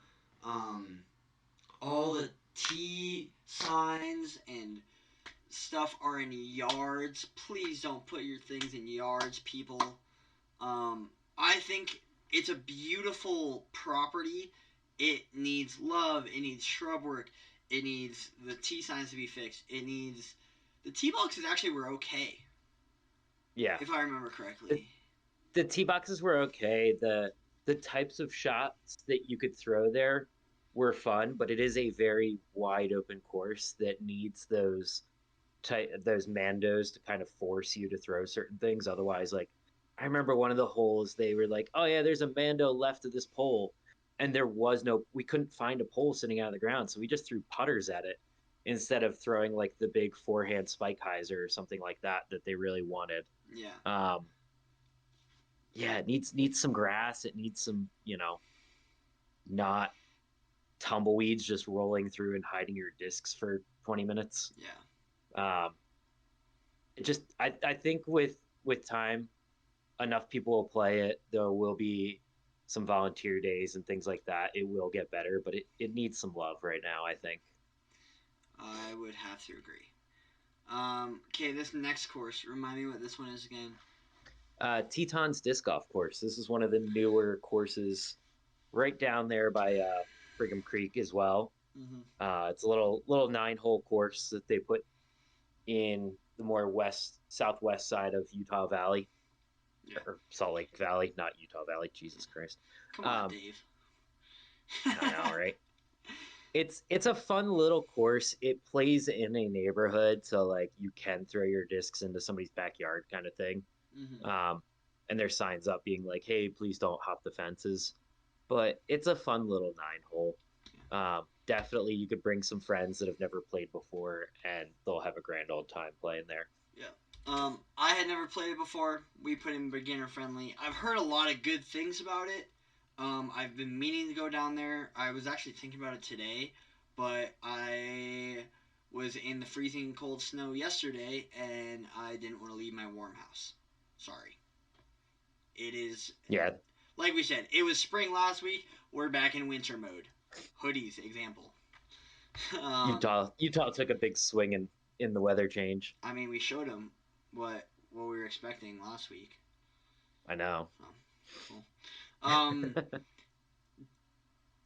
All the T signs and stuff are in yards. Please don't put your things in yards, people. I think it's a beautiful property. It needs love. It needs shrub work. It needs the T signs to be fixed. It needs... The T boxes actually were okay. Yeah. If I remember correctly. The T boxes were okay. the types of shots that you could throw there were fun, but it is a very wide open course that needs those mandos to kind of force you to throw certain things. Otherwise, like I remember one of the holes, they were like, "Oh yeah, there's a mando left of this pole," and we couldn't find a pole sitting out of the ground, so we just threw putters at it instead of throwing like the big forehand spike hyzer or something like that they really wanted. Yeah. Yeah, it needs some grass. It needs some, not tumbleweeds just rolling through and hiding your discs for 20 minutes. Yeah. It just I think with time, enough people will play it. There will be some volunteer days and things like that. It will get better, but it needs some love right now, I think. I would have to agree. Okay, this next course, remind me what this one is again. Teton's Disc Golf Course. This is one of the newer courses right down there by Brigham Creek as well. Mm-hmm. It's a little 9-hole course that they put in the more southwest side of Utah Valley, or Salt Lake Valley, not Utah Valley. Jesus Christ! Come on, Dave. I know, right? It's a fun little course. It plays in a neighborhood, so like you can throw your discs into somebody's backyard, kind of thing. Mm-hmm. And there's signs up being like, "Hey, please don't hop the fences." But it's a fun little 9-hole. Definitely, you could bring some friends that have never played before, and they'll have a grand old time playing there. Yeah. I had never played it before. We put in beginner friendly. I've heard a lot of good things about it. I've been meaning to go down there. I was actually thinking about it today, but I was in the freezing cold snow yesterday, and I didn't want to leave my warm house. Sorry. It is. Yeah. Like we said, it was spring last week. We're back in winter mode. Hoodies, example. Utah took a big swing in the weather change. I mean, we showed them what we were expecting last week. I know. Oh, cool.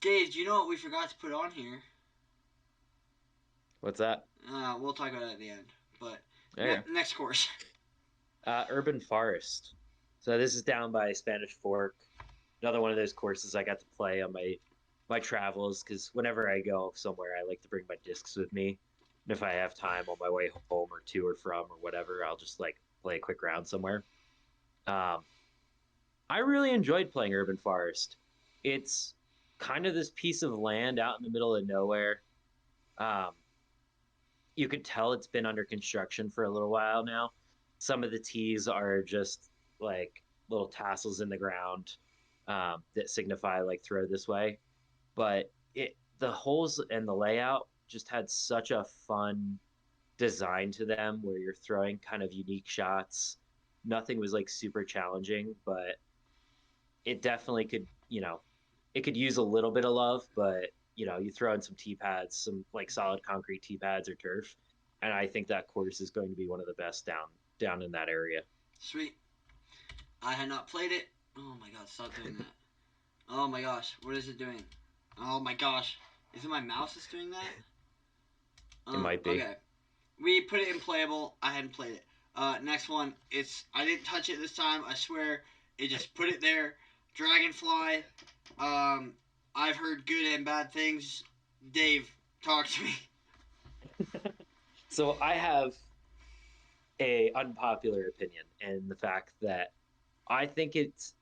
Dave, do you know what we forgot to put on here? What's that? We'll talk about it at the end. But next course. Urban Forest. So this is down by Spanish Fork. Another one of those courses I got to play on my travels, because whenever I go somewhere, I like to bring my discs with me. And if I have time on my way home or to or from or whatever, I'll just like play a quick round somewhere. I really enjoyed playing Urban Forest. It's kind of this piece of land out in the middle of nowhere. You could tell it's been under construction for a little while now. Some of the tees are just like little tassels in the ground that signify like throw this way. But the holes and the layout just had such a fun design to them where you're throwing kind of unique shots. Nothing was like super challenging, but it definitely could, it could use a little bit of love, but you throw in some tee pads, some like solid concrete tee pads or turf, and I think that course is going to be one of the best down in that area. Sweet. I had not played it. Oh my god, stop doing that. Oh my gosh, what is it doing? Oh my gosh. Is it my mouse that's doing that? It might be. Okay. We put it in playable. I hadn't played it. Next one. I didn't touch it this time. I swear. It just put it there. Dragonfly. I've heard good and bad things. Dave, talk to me. So I have a unpopular opinion in the fact that I think it's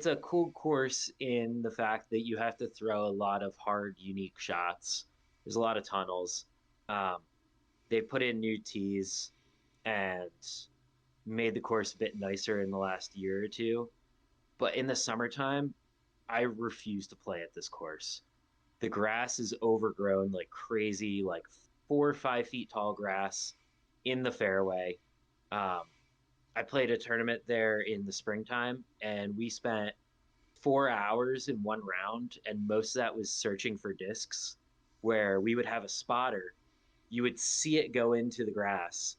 a cool course in the fact that you have to throw a lot of hard, unique shots. There's a lot of tunnels. They put in new tees and made the course a bit nicer in the last year or two. But in the summertime, I refuse to play at this course. The grass is overgrown like crazy, like 4 or 5 feet tall grass in the fairway. I played a tournament there in the springtime, and we spent 4 hours in one round, and most of that was searching for discs, where we would have a spotter. You would see it go into the grass,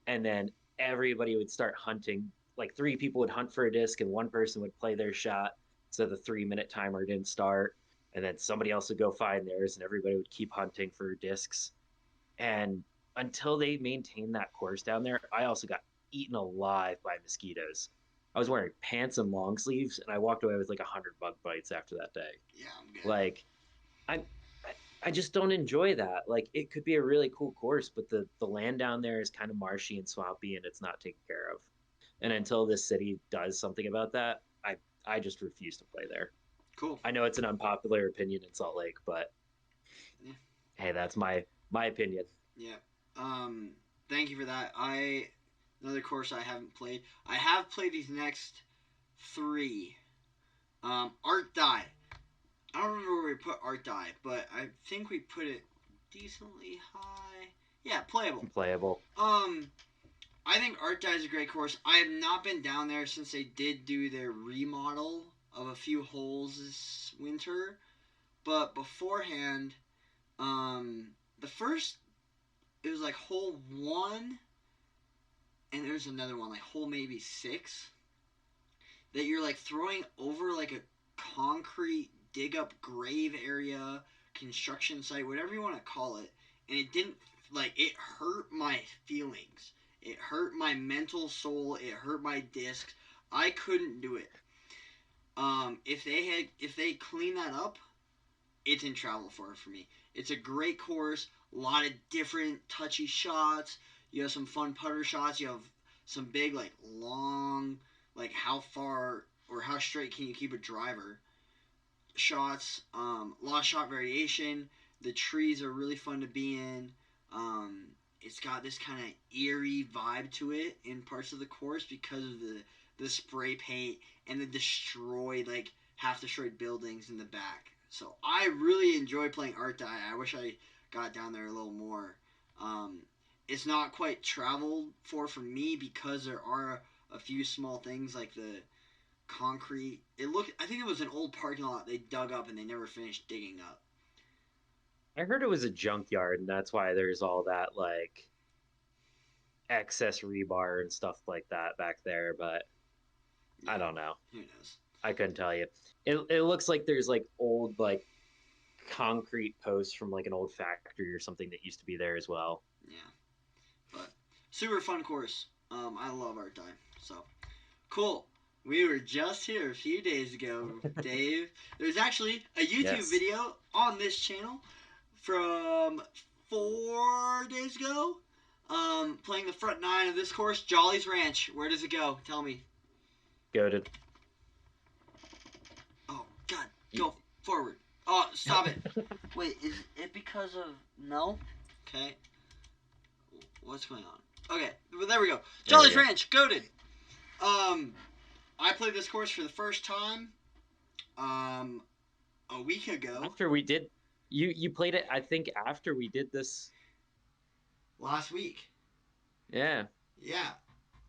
and then everybody would start hunting. Like 3 people would hunt for a disc, and one person would play their shot, so the 3-minute timer didn't start. And then somebody else would go find theirs, and everybody would keep hunting for discs. And until they maintained that course down there, I also got eaten alive by mosquitoes. I was wearing pants and long sleeves, and I walked away with like 100 bug bites after that day. Yeah, I'm good. Like, I, I just don't enjoy that. Like, it could be a really cool course, but the land down there is kind of marshy and swampy, and it's not taken care of. And until this city does something about that, I just refuse to play there. Cool. I know it's an unpopular opinion in Salt Lake, but Yeah. hey, that's my opinion. Yeah. Thank you for that. Another course I haven't played. I have played these next 3. Art Die. I don't remember where we put Art Die, but I think we put it decently high. Yeah, playable. Playable. I think Art Die is a great course. I have not been down there since they did do their remodel of a few holes this winter. But beforehand, the first, it was like hole 1, and there's another one, like hole maybe 6, that you're like throwing over like a concrete dig up grave area, construction site, whatever you want to call it. And it didn't, like, it hurt my feelings. It hurt my mental soul. It hurt my discs. I couldn't do it. If they clean that up, it's in travel for me. It's a great course. A lot of different touchy shots. You have some fun putter shots. You have some big, like, long, like, how far or how straight can you keep a driver shots. A lot of shot variation. The trees are really fun to be in. It's got this kind of eerie vibe to it in parts of the course because of the spray paint and the destroyed, like, half destroyed buildings in the back. So I really enjoy playing Art Die. I wish I got down there a little more. It's not quite traveled for me because there are a few small things like the concrete. I think it was an old parking lot they dug up and they never finished digging up. I heard it was a junkyard, and that's why there's all that like excess rebar and stuff like that back there. But yeah, I don't know. Who knows? I couldn't tell you. It looks like there's like old like concrete posts from like an old factory or something that used to be there as well. Yeah, but super fun course. I love Art Die. So cool. We were just here a few days ago, Dave. There's actually a YouTube video on this channel from 4 days ago, playing the front 9 of this course, Jolly's Ranch. Where does it go? Tell me. Goated. Oh, God. Go forward. Oh, stop it. Wait, is it because of... No? Okay. What's going on? Okay, well, there we go. Jolly's Ranch, goated. I played this course for the first time a week ago. After we did... You played it, I think, after we did this... Last week. Yeah. Yeah.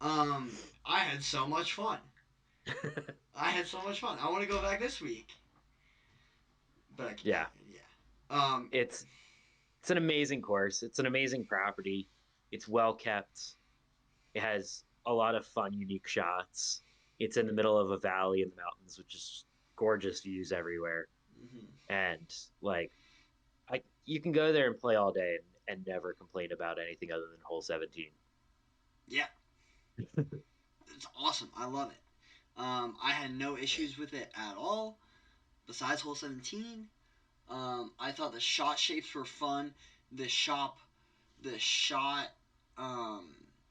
I had so much fun. I want to go back this week. But I can't. Yeah. Yeah. It's an amazing course. It's an amazing property. It's well kept. It has a lot of fun, unique shots. It's in the middle of a valley in the mountains, which is gorgeous views everywhere. Mm-hmm. And like, you can go there and play all day and never complain about anything other than hole 17. Yeah. It's awesome. I love it. I had no issues with it at all. Besides hole 17, I thought the shot shapes were fun. The shot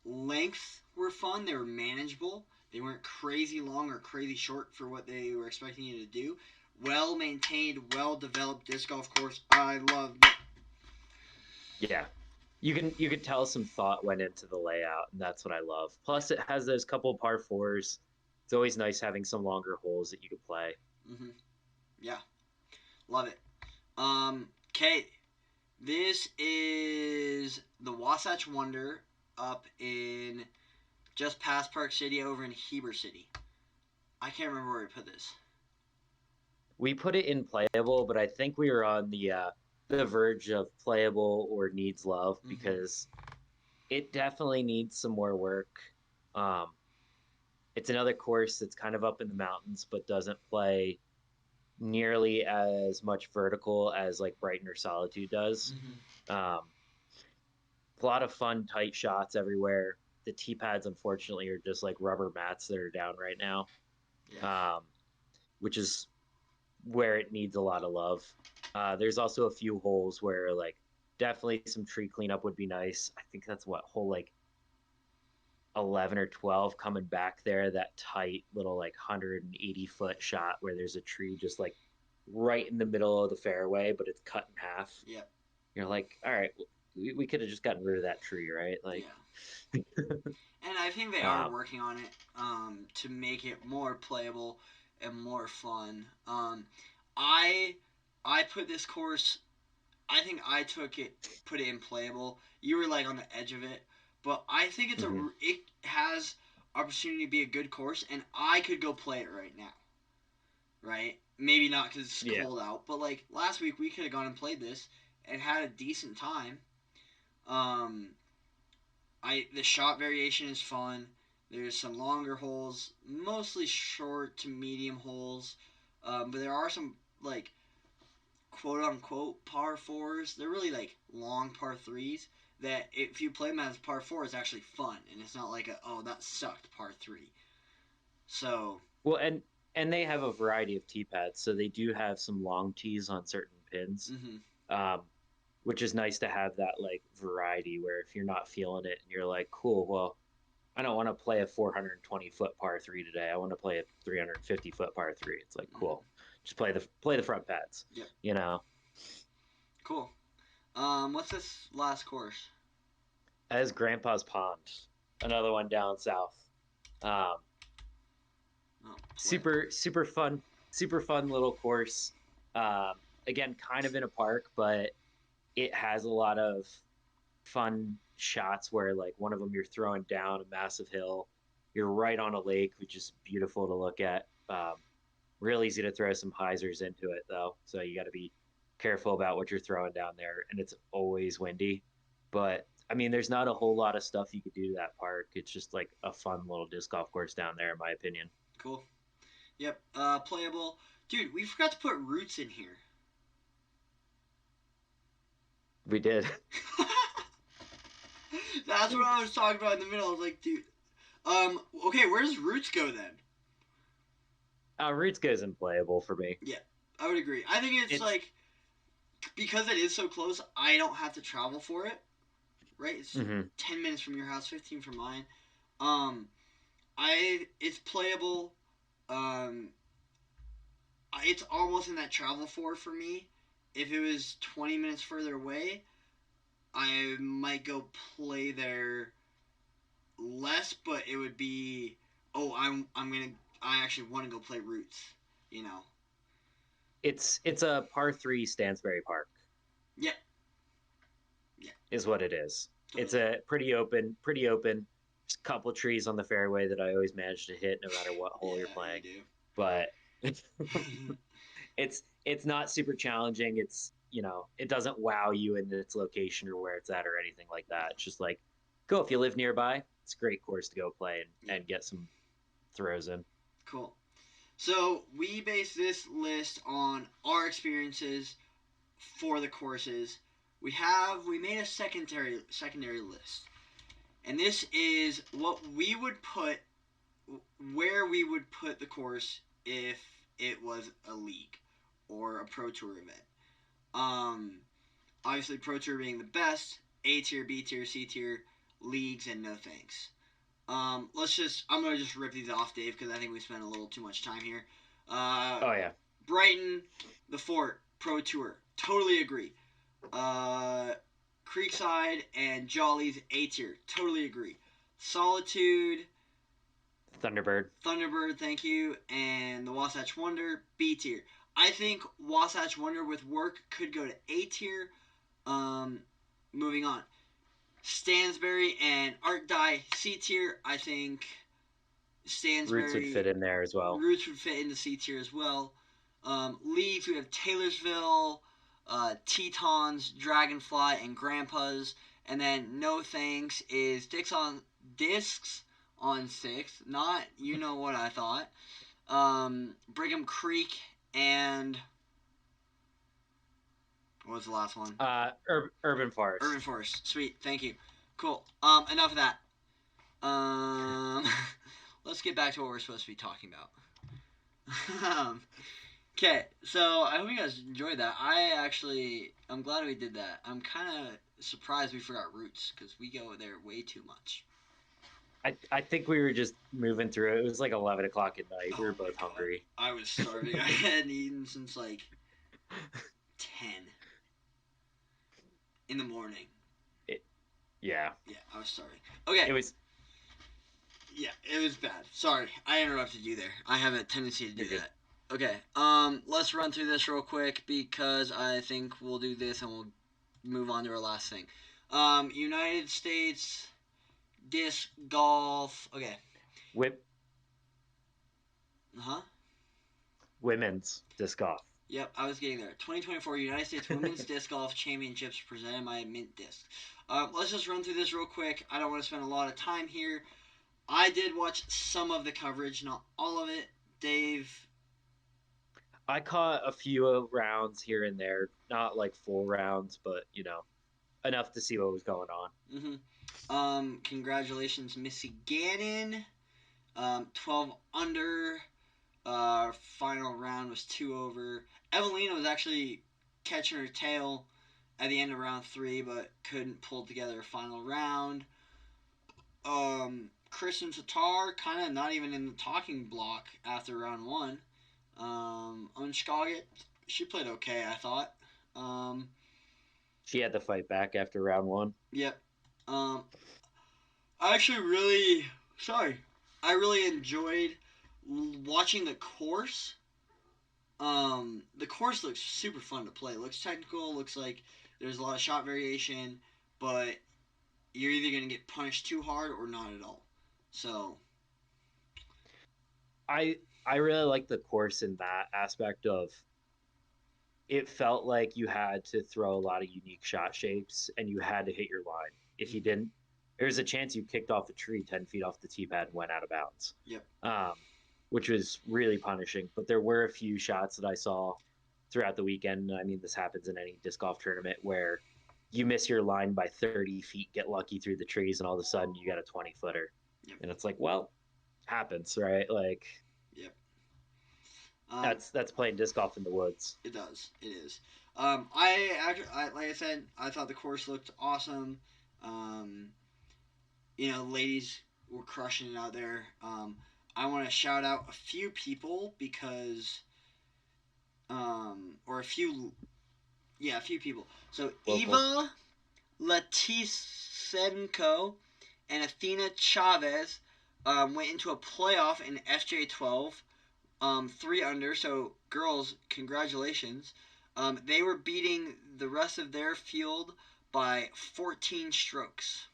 lengths were fun. They were manageable. They weren't crazy long or crazy short for what they were expecting you to do. Well maintained, well developed disc golf course. I loved it. Yeah. You can tell some thought went into the layout, and that's what I love. Plus, it has those couple par 4s. It's always nice having some longer holes that you can play. Mm-hmm. Yeah. Love it. Okay. This is the Wasatch Wonder up in just past Park City over in Heber City. I can't remember where we put this. We put it in playable, but I think we were on the verge of playable or needs love because it definitely needs some more work. It's another course that's kind of up in the mountains, but doesn't play nearly as much vertical as like Brighton or Solitude does. A lot of fun, tight shots everywhere. the tee pads, unfortunately, are just like rubber mats that are down right now, Yeah. which is where it needs a lot of love. There's also a few holes where like definitely some tree cleanup would be nice. I think that's what hole like 11 or 12 coming back there, that tight little like 180-foot shot where there's a tree just like right in the middle of the fairway, but it's cut in half. Yep. You're like, all right, we could have just gotten rid of that tree, right? Like, yeah. And I think they are working on it to make it more playable and more fun. I put this course. I think I put it in playable. You were like on the edge of it, but I think it has opportunity to be a good course, and I could go play it right now. Right? Maybe not because it's cold out, but like last week we could have gone and played this and had a decent time. The shot variation is fun. There's some longer holes, mostly short to medium holes, but there are some like quote unquote par fours. They're really like long par threes that if you play them as par four, it's actually fun and it's not like that sucked par three. So well, and they have a variety of tee pads, so they do have some long tees on certain pins. Which is nice to have that like variety where if you're not feeling it and you're like, cool, well, I don't want to play a 420-foot par three today. I want to play a 350-foot par three. It's like, cool, just play the front pads. Yep. You know. Cool. What's this last course? That is Grandpa's Pond, another one down south. Super fun little course. Again, kind of in a park, but it has a lot of fun shots where like one of them you're throwing down a massive hill, you're right on a lake, which is beautiful to look at. Real easy to throw some hyzers into it though, so you got to be careful about what you're throwing down there, and it's always windy. But I mean, there's not a whole lot of stuff you could do to that park. It's just like a fun little disc golf course down there, in my opinion. Cool. Yep. Playable. Dude, we forgot to put roots in here. We did. That's what I was talking about in the middle. I was like, dude. Okay, where does roots go then? Roots goes in playable for me. Yeah, I would agree. I think it's like, because it is so close, I don't have to travel for it. Right? It's 10 minutes from your house, 15 from mine. It's playable. It's almost in that travel for me. If it was 20 minutes further away, I might go play there less, but it would be, I actually want to go play roots, you know. It's a par 3 Stansbury Park. Yeah. Is what it is. Totally. It's a pretty open. Just a couple trees on the fairway that I always manage to hit no matter what hole you're playing. You do. But it's not super challenging. It's, it doesn't wow you in its location or where it's at or anything like that. It's just like, go if you live nearby. It's a great course to go play and get some throws in. Cool. So we base this list on our experiences for the courses. We made a secondary list. And this is what we would put, where we would put the course if it was a league or a Pro Tour event. Obviously Pro Tour being the best, A tier, B tier, C tier, leagues, and no thanks. I'm going to just rip these off, Dave, because I think we spent a little too much time here. Oh, yeah. Brighton, the Fort, Pro Tour. Totally agree. Creekside and Jolly's A tier. Totally agree. Solitude. Thunderbird, thank you. And the Wasatch Wonder, B tier. I think Wasatch Wonder with work could go to A tier. Moving on. Stansbury and Art Die, C tier. I think Stansbury. Roots would fit in there as well. Roots would fit in the C tier as well. Leagues, we have Taylorsville, Tetons, Dragonfly, and Grandpa's. And then no thanks is Discs on 6. Not, you know what I thought. Brigham Creek and... What was the last one? Urban Forest. Urban Forest. Sweet. Thank you. Cool. Enough of that. Um, let's get back to what we're supposed to be talking about. Okay, so I hope you guys enjoyed that. I'm glad we did that. I'm kind of surprised we forgot roots because we go there way too much. I think we were just moving through it. It was like 11 o'clock at night. We were both God. hungry. I was starving. I hadn't eaten since like 10 in the morning. Yeah. Yeah, I was starving. Okay. It was. Yeah, it was bad. Sorry, I interrupted you there. I have a tendency to do You're that. Okay. Let's run through this real quick because I think we'll do this and we'll move on to our last thing. United States disc golf. Okay. Whip. Huh? Women's disc golf. Yep, I was getting there. 2024 United States Women's Disc Golf Championships presented by Mint Disc. Let's just run through this real quick. I don't want to spend a lot of time here. I did watch some of the coverage, not all of it. Dave. I caught a few rounds here and there, not like full rounds, but enough to see what was going on. Congratulations, Missy Gannon. 12 under. Final round was 2 over. Evelina was actually catching her tail at the end of round 3, but couldn't pull together a final round. Kristen Tatar kind of not even in the talking block after round 1. Unskaget, she played okay, I thought. She had to fight back after round 1. Yep. I really enjoyed watching the course. The course looks super fun to play. It looks technical. Looks like there's a lot of shot variation, but you're either going to get punished too hard or not at all. So, I really like the course in that aspect of it felt like you had to throw a lot of unique shot shapes and you had to hit your line. If you didn't, there's a chance you kicked off the tree 10 feet off the tee pad and went out of bounds. Yep. Which was really punishing. But there were a few shots that I saw throughout the weekend. I mean, this happens in any disc golf tournament where you miss your line by 30 feet, get lucky through the trees, and all of a sudden you got a 20-footer. Yep. And it's like, well, happens, right? Like, yep. That's playing disc golf in the woods. It does. It is. Like I said, I thought the course looked awesome. Ladies were crushing it out there. I want to shout out a few people because, a few people. So Local. Eva Latisenko and Athena Chavez went into a playoff in FJ12, 3 under. So girls, congratulations. They were beating the rest of their field by 14 strokes.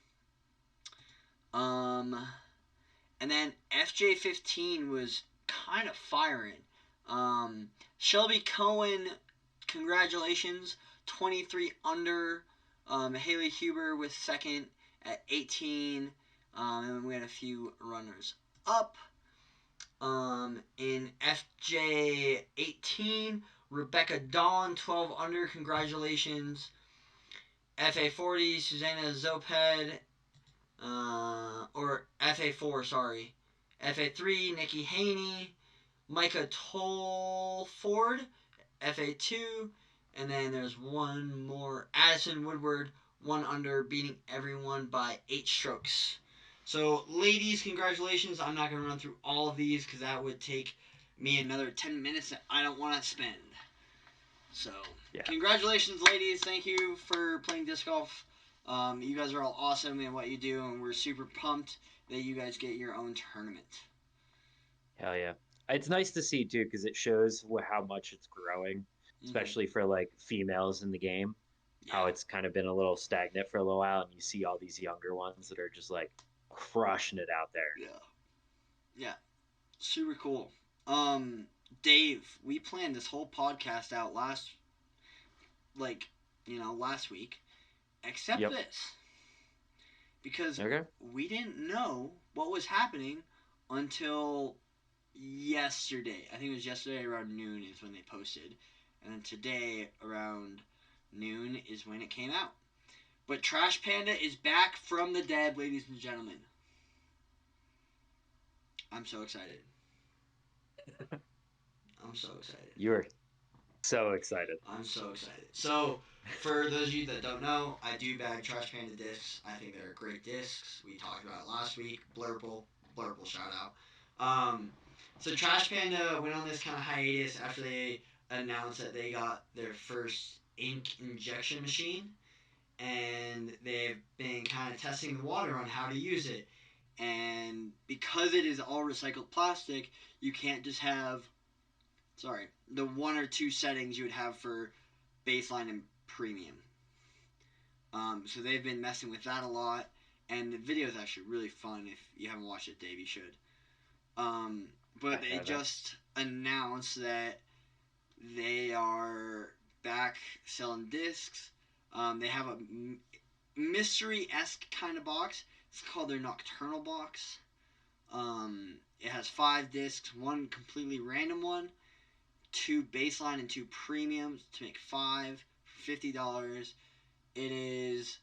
And then FJ15 was kind of firing. Shelby Cohen, congratulations, 23 under. Haley Huber was second at 18. And we had a few runners up. In FJ18, Rebecca Dawn, 12 under, congratulations. FA40, Susanna Zoped. Or FA4, sorry. FA3, Nikki Haney, Micah Tolford, FA2, and then there's one more, Addison Woodward, 1 under, beating everyone by 8 strokes. So, ladies, congratulations. I'm not going to run through all of these because that would take me another 10 minutes that I don't want to spend. So, Congratulations, ladies. Thank you for playing disc golf. You guys are all awesome in what you do, and we're super pumped that you guys get your own tournament. Hell yeah. It's nice to see, too, because it shows how much it's growing, especially for, like, females in the game. Yeah. How it's kind of been a little stagnant for a little while, and you see all these younger ones that are just, like, crushing it out there. Yeah. Super cool. Dave, we planned this whole podcast out last week. Except this. Because we didn't know what was happening until yesterday. I think it was yesterday around noon is when they posted. And then today around noon is when it came out. But Trash Panda is back from the dead, ladies and gentlemen. I'm so excited. I'm so excited. You're so excited. I'm so excited. So, for those of you that don't know, I do bag Trash Panda discs. I think they're great discs. We talked about it last week. Blurple shout out. So Trash Panda went on this kind of hiatus after they announced that they got their first ink injection machine, and they've been kind of testing the water on how to use it. And because it is all recycled plastic, you can't just have the one or two settings you would have for baseline and premium. So they've been messing with that a lot, and the video is actually really fun. If you haven't watched it, Dave, you should. But they just announced that they are back selling discs. They have a mystery-esque kind of box. It's called their Nocturnal box. It has 5 discs, one completely random one, 2 baseline and 2 premiums to make 5 for $50. It is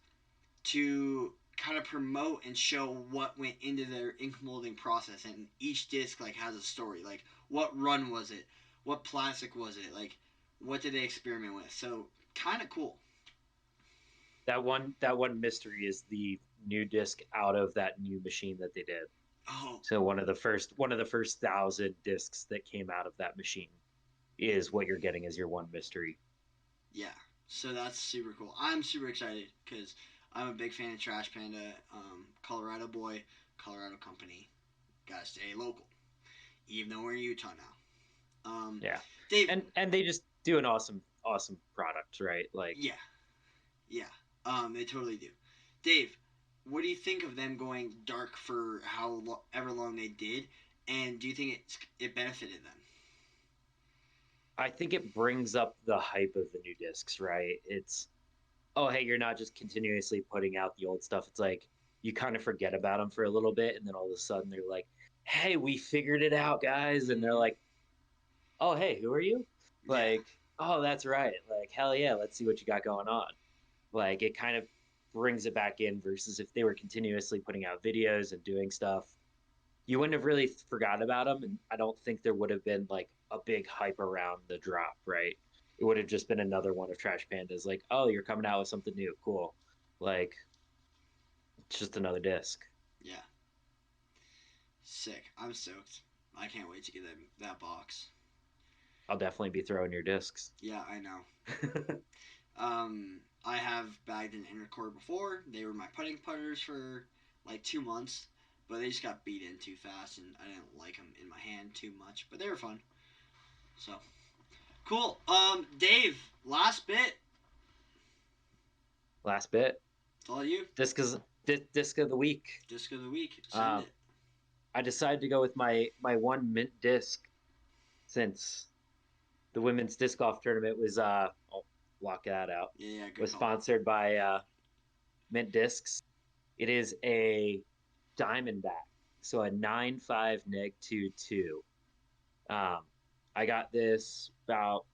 to kind of promote and show what went into their ink molding process, and each disc like has a story. Like, what run was it? What plastic was it? Like, what did they experiment with? So kind of cool. That one mystery is the new disc out of that new machine that they did. Oh. So one of the first 1,000 discs that came out of that machine is what you're getting as your one mystery. Yeah. So that's super cool. I'm super excited because I'm a big fan of Trash Panda. Colorado boy, Colorado company. Gotta stay local, even though we're in Utah now. Yeah. Dave, and they just do an awesome product, right? Like, yeah. They totally do. Dave, what do you think of them going dark for however long they did, and do you think it benefited them? I think it brings up the hype of the new discs, right? It's, oh, hey, you're not just continuously putting out the old stuff. It's like you kind of forget about them for a little bit, and then all of a sudden they're like, hey, we figured it out, guys. And they're like, oh, hey, who are you? Like, oh, that's right. Like, hell yeah, let's see what you got going on. Like, it kind of brings it back in versus if they were continuously putting out videos and doing stuff, you wouldn't have really forgotten about them. And I don't think there would have been like a big hype around the drop, right? It would have just been another one of Trash Panda's, like, oh, you're coming out with something new. Cool. Like, it's just another disc. Yeah. Sick. I'm stoked. I can't wait to get that box. I'll definitely be throwing your discs. Yeah, I know. I have bagged an Intercore before. They were my putting putters for like 2 months, but they just got beat in too fast, and I didn't like them in my hand too much. But they were fun. So cool. Dave, last bit. Last bit. It's all you. Disc of the week. Disc of the week. Send it. I decided to go with my one mint disc since the women's disc golf tournament was I'll block that out. Yeah, good was call. sponsored by Mint Discs. It is a Diamondback, so a 9.5 neg 2.2. I got this about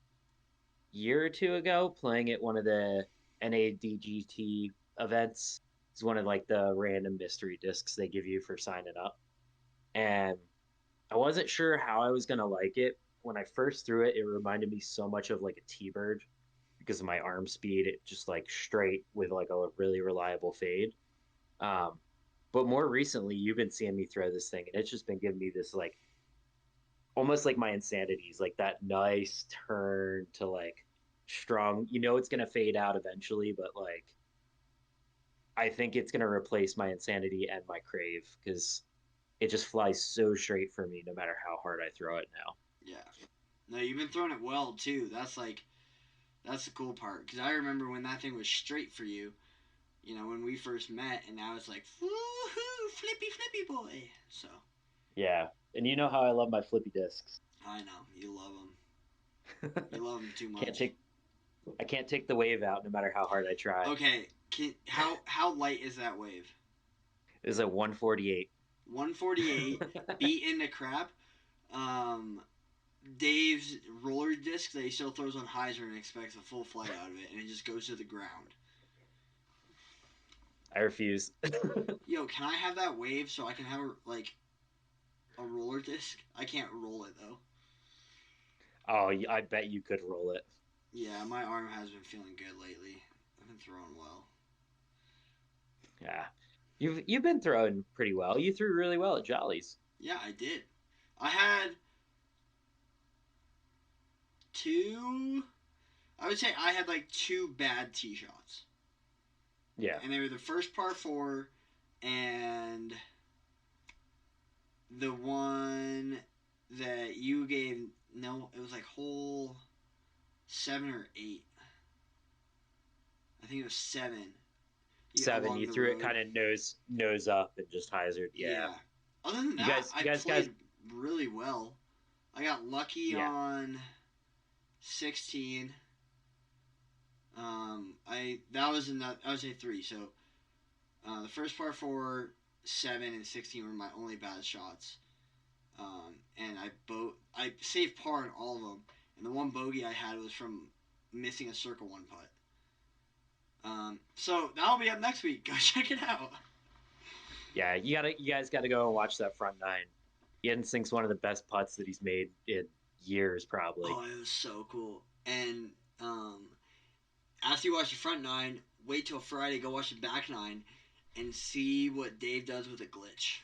a year or two ago playing at one of the NADGT events. It's one of like the random mystery discs they give you for signing up. And I wasn't sure how I was going to like it. When I first threw it, it reminded me so much of like a T-Bird because of my arm speed. It just like straight with like a really reliable fade. But more recently, you've been seeing me throw this thing, and it's just been giving me this like almost like my insanities, like that nice turn to like strong. You know, it's going to fade out eventually, but like I think it's going to replace my insanity and my crave because it just flies so straight for me no matter how hard I throw it now. Yeah. No, you've been throwing it well, too. That's the cool part. Because I remember when that thing was straight for you, you know, when we first met, and now it's like, woohoo, flippy boy. So. Yeah. And you know how I love my flippy discs. I know. You love them. You love them too much. I can't take the wave out no matter how hard I try. Okay. How light is that wave? It's a 148. 148, beat into crap. Dave's roller disc that he still throws on hyzer and expects a full flight out of it, and it just goes to the ground. I refuse. Yo, can I have that wave so I can have like A roller disc? I can't roll it though. Oh, I bet you could roll it. Yeah, my arm has been feeling good lately. I've been throwing well. Yeah, you've been throwing pretty well. You threw really well at Jollies. Yeah, I did. I had two. I would say I had like two bad tee shots. Yeah. And they were the first par 4 and the one that you gave. No, it was like hole 7 or 8. I think it was 7. 7. You threw it kind of nose up and just hyzered. Yeah. Other than that, I played really well. I got lucky on 16. That was I would say 3. So the first par 4, 7, and 16 were my only bad shots. And I saved par in all of them. And the one bogey I had was from missing a circle 1 putt. So that'll be up next week. Go check it out. Yeah, you guys gotta go and watch that front 9. Ian sinks one of the best putts that he's made in years, probably. Oh, it was so cool. And after you watch the front 9, wait till Friday, go watch the back 9, and see what Dave does with a glitch.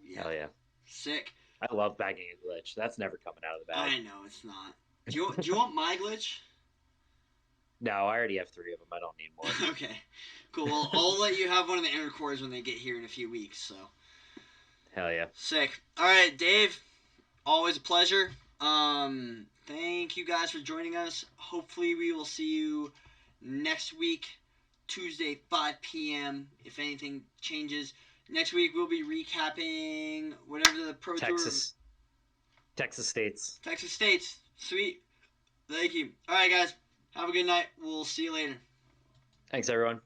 Yeah. Hell yeah. Sick. I love bagging a glitch. That's never coming out of the bag. I know, it's not. Do you want my glitch? No, I already have 3 of them. I don't need more. Okay. Cool. Well, I'll let you have one of the inner cores when they get here in a few weeks, so. Hell yeah. Sick. All right, Dave. Always a pleasure. Thank you guys for joining us. Hopefully we will see you next week, Tuesday, 5 p.m. If anything changes. Next week we'll be recapping whatever the Pro Tour. Texas States. Texas States. Sweet. Thank you. All right, guys. Have a good night. We'll see you later. Thanks, everyone.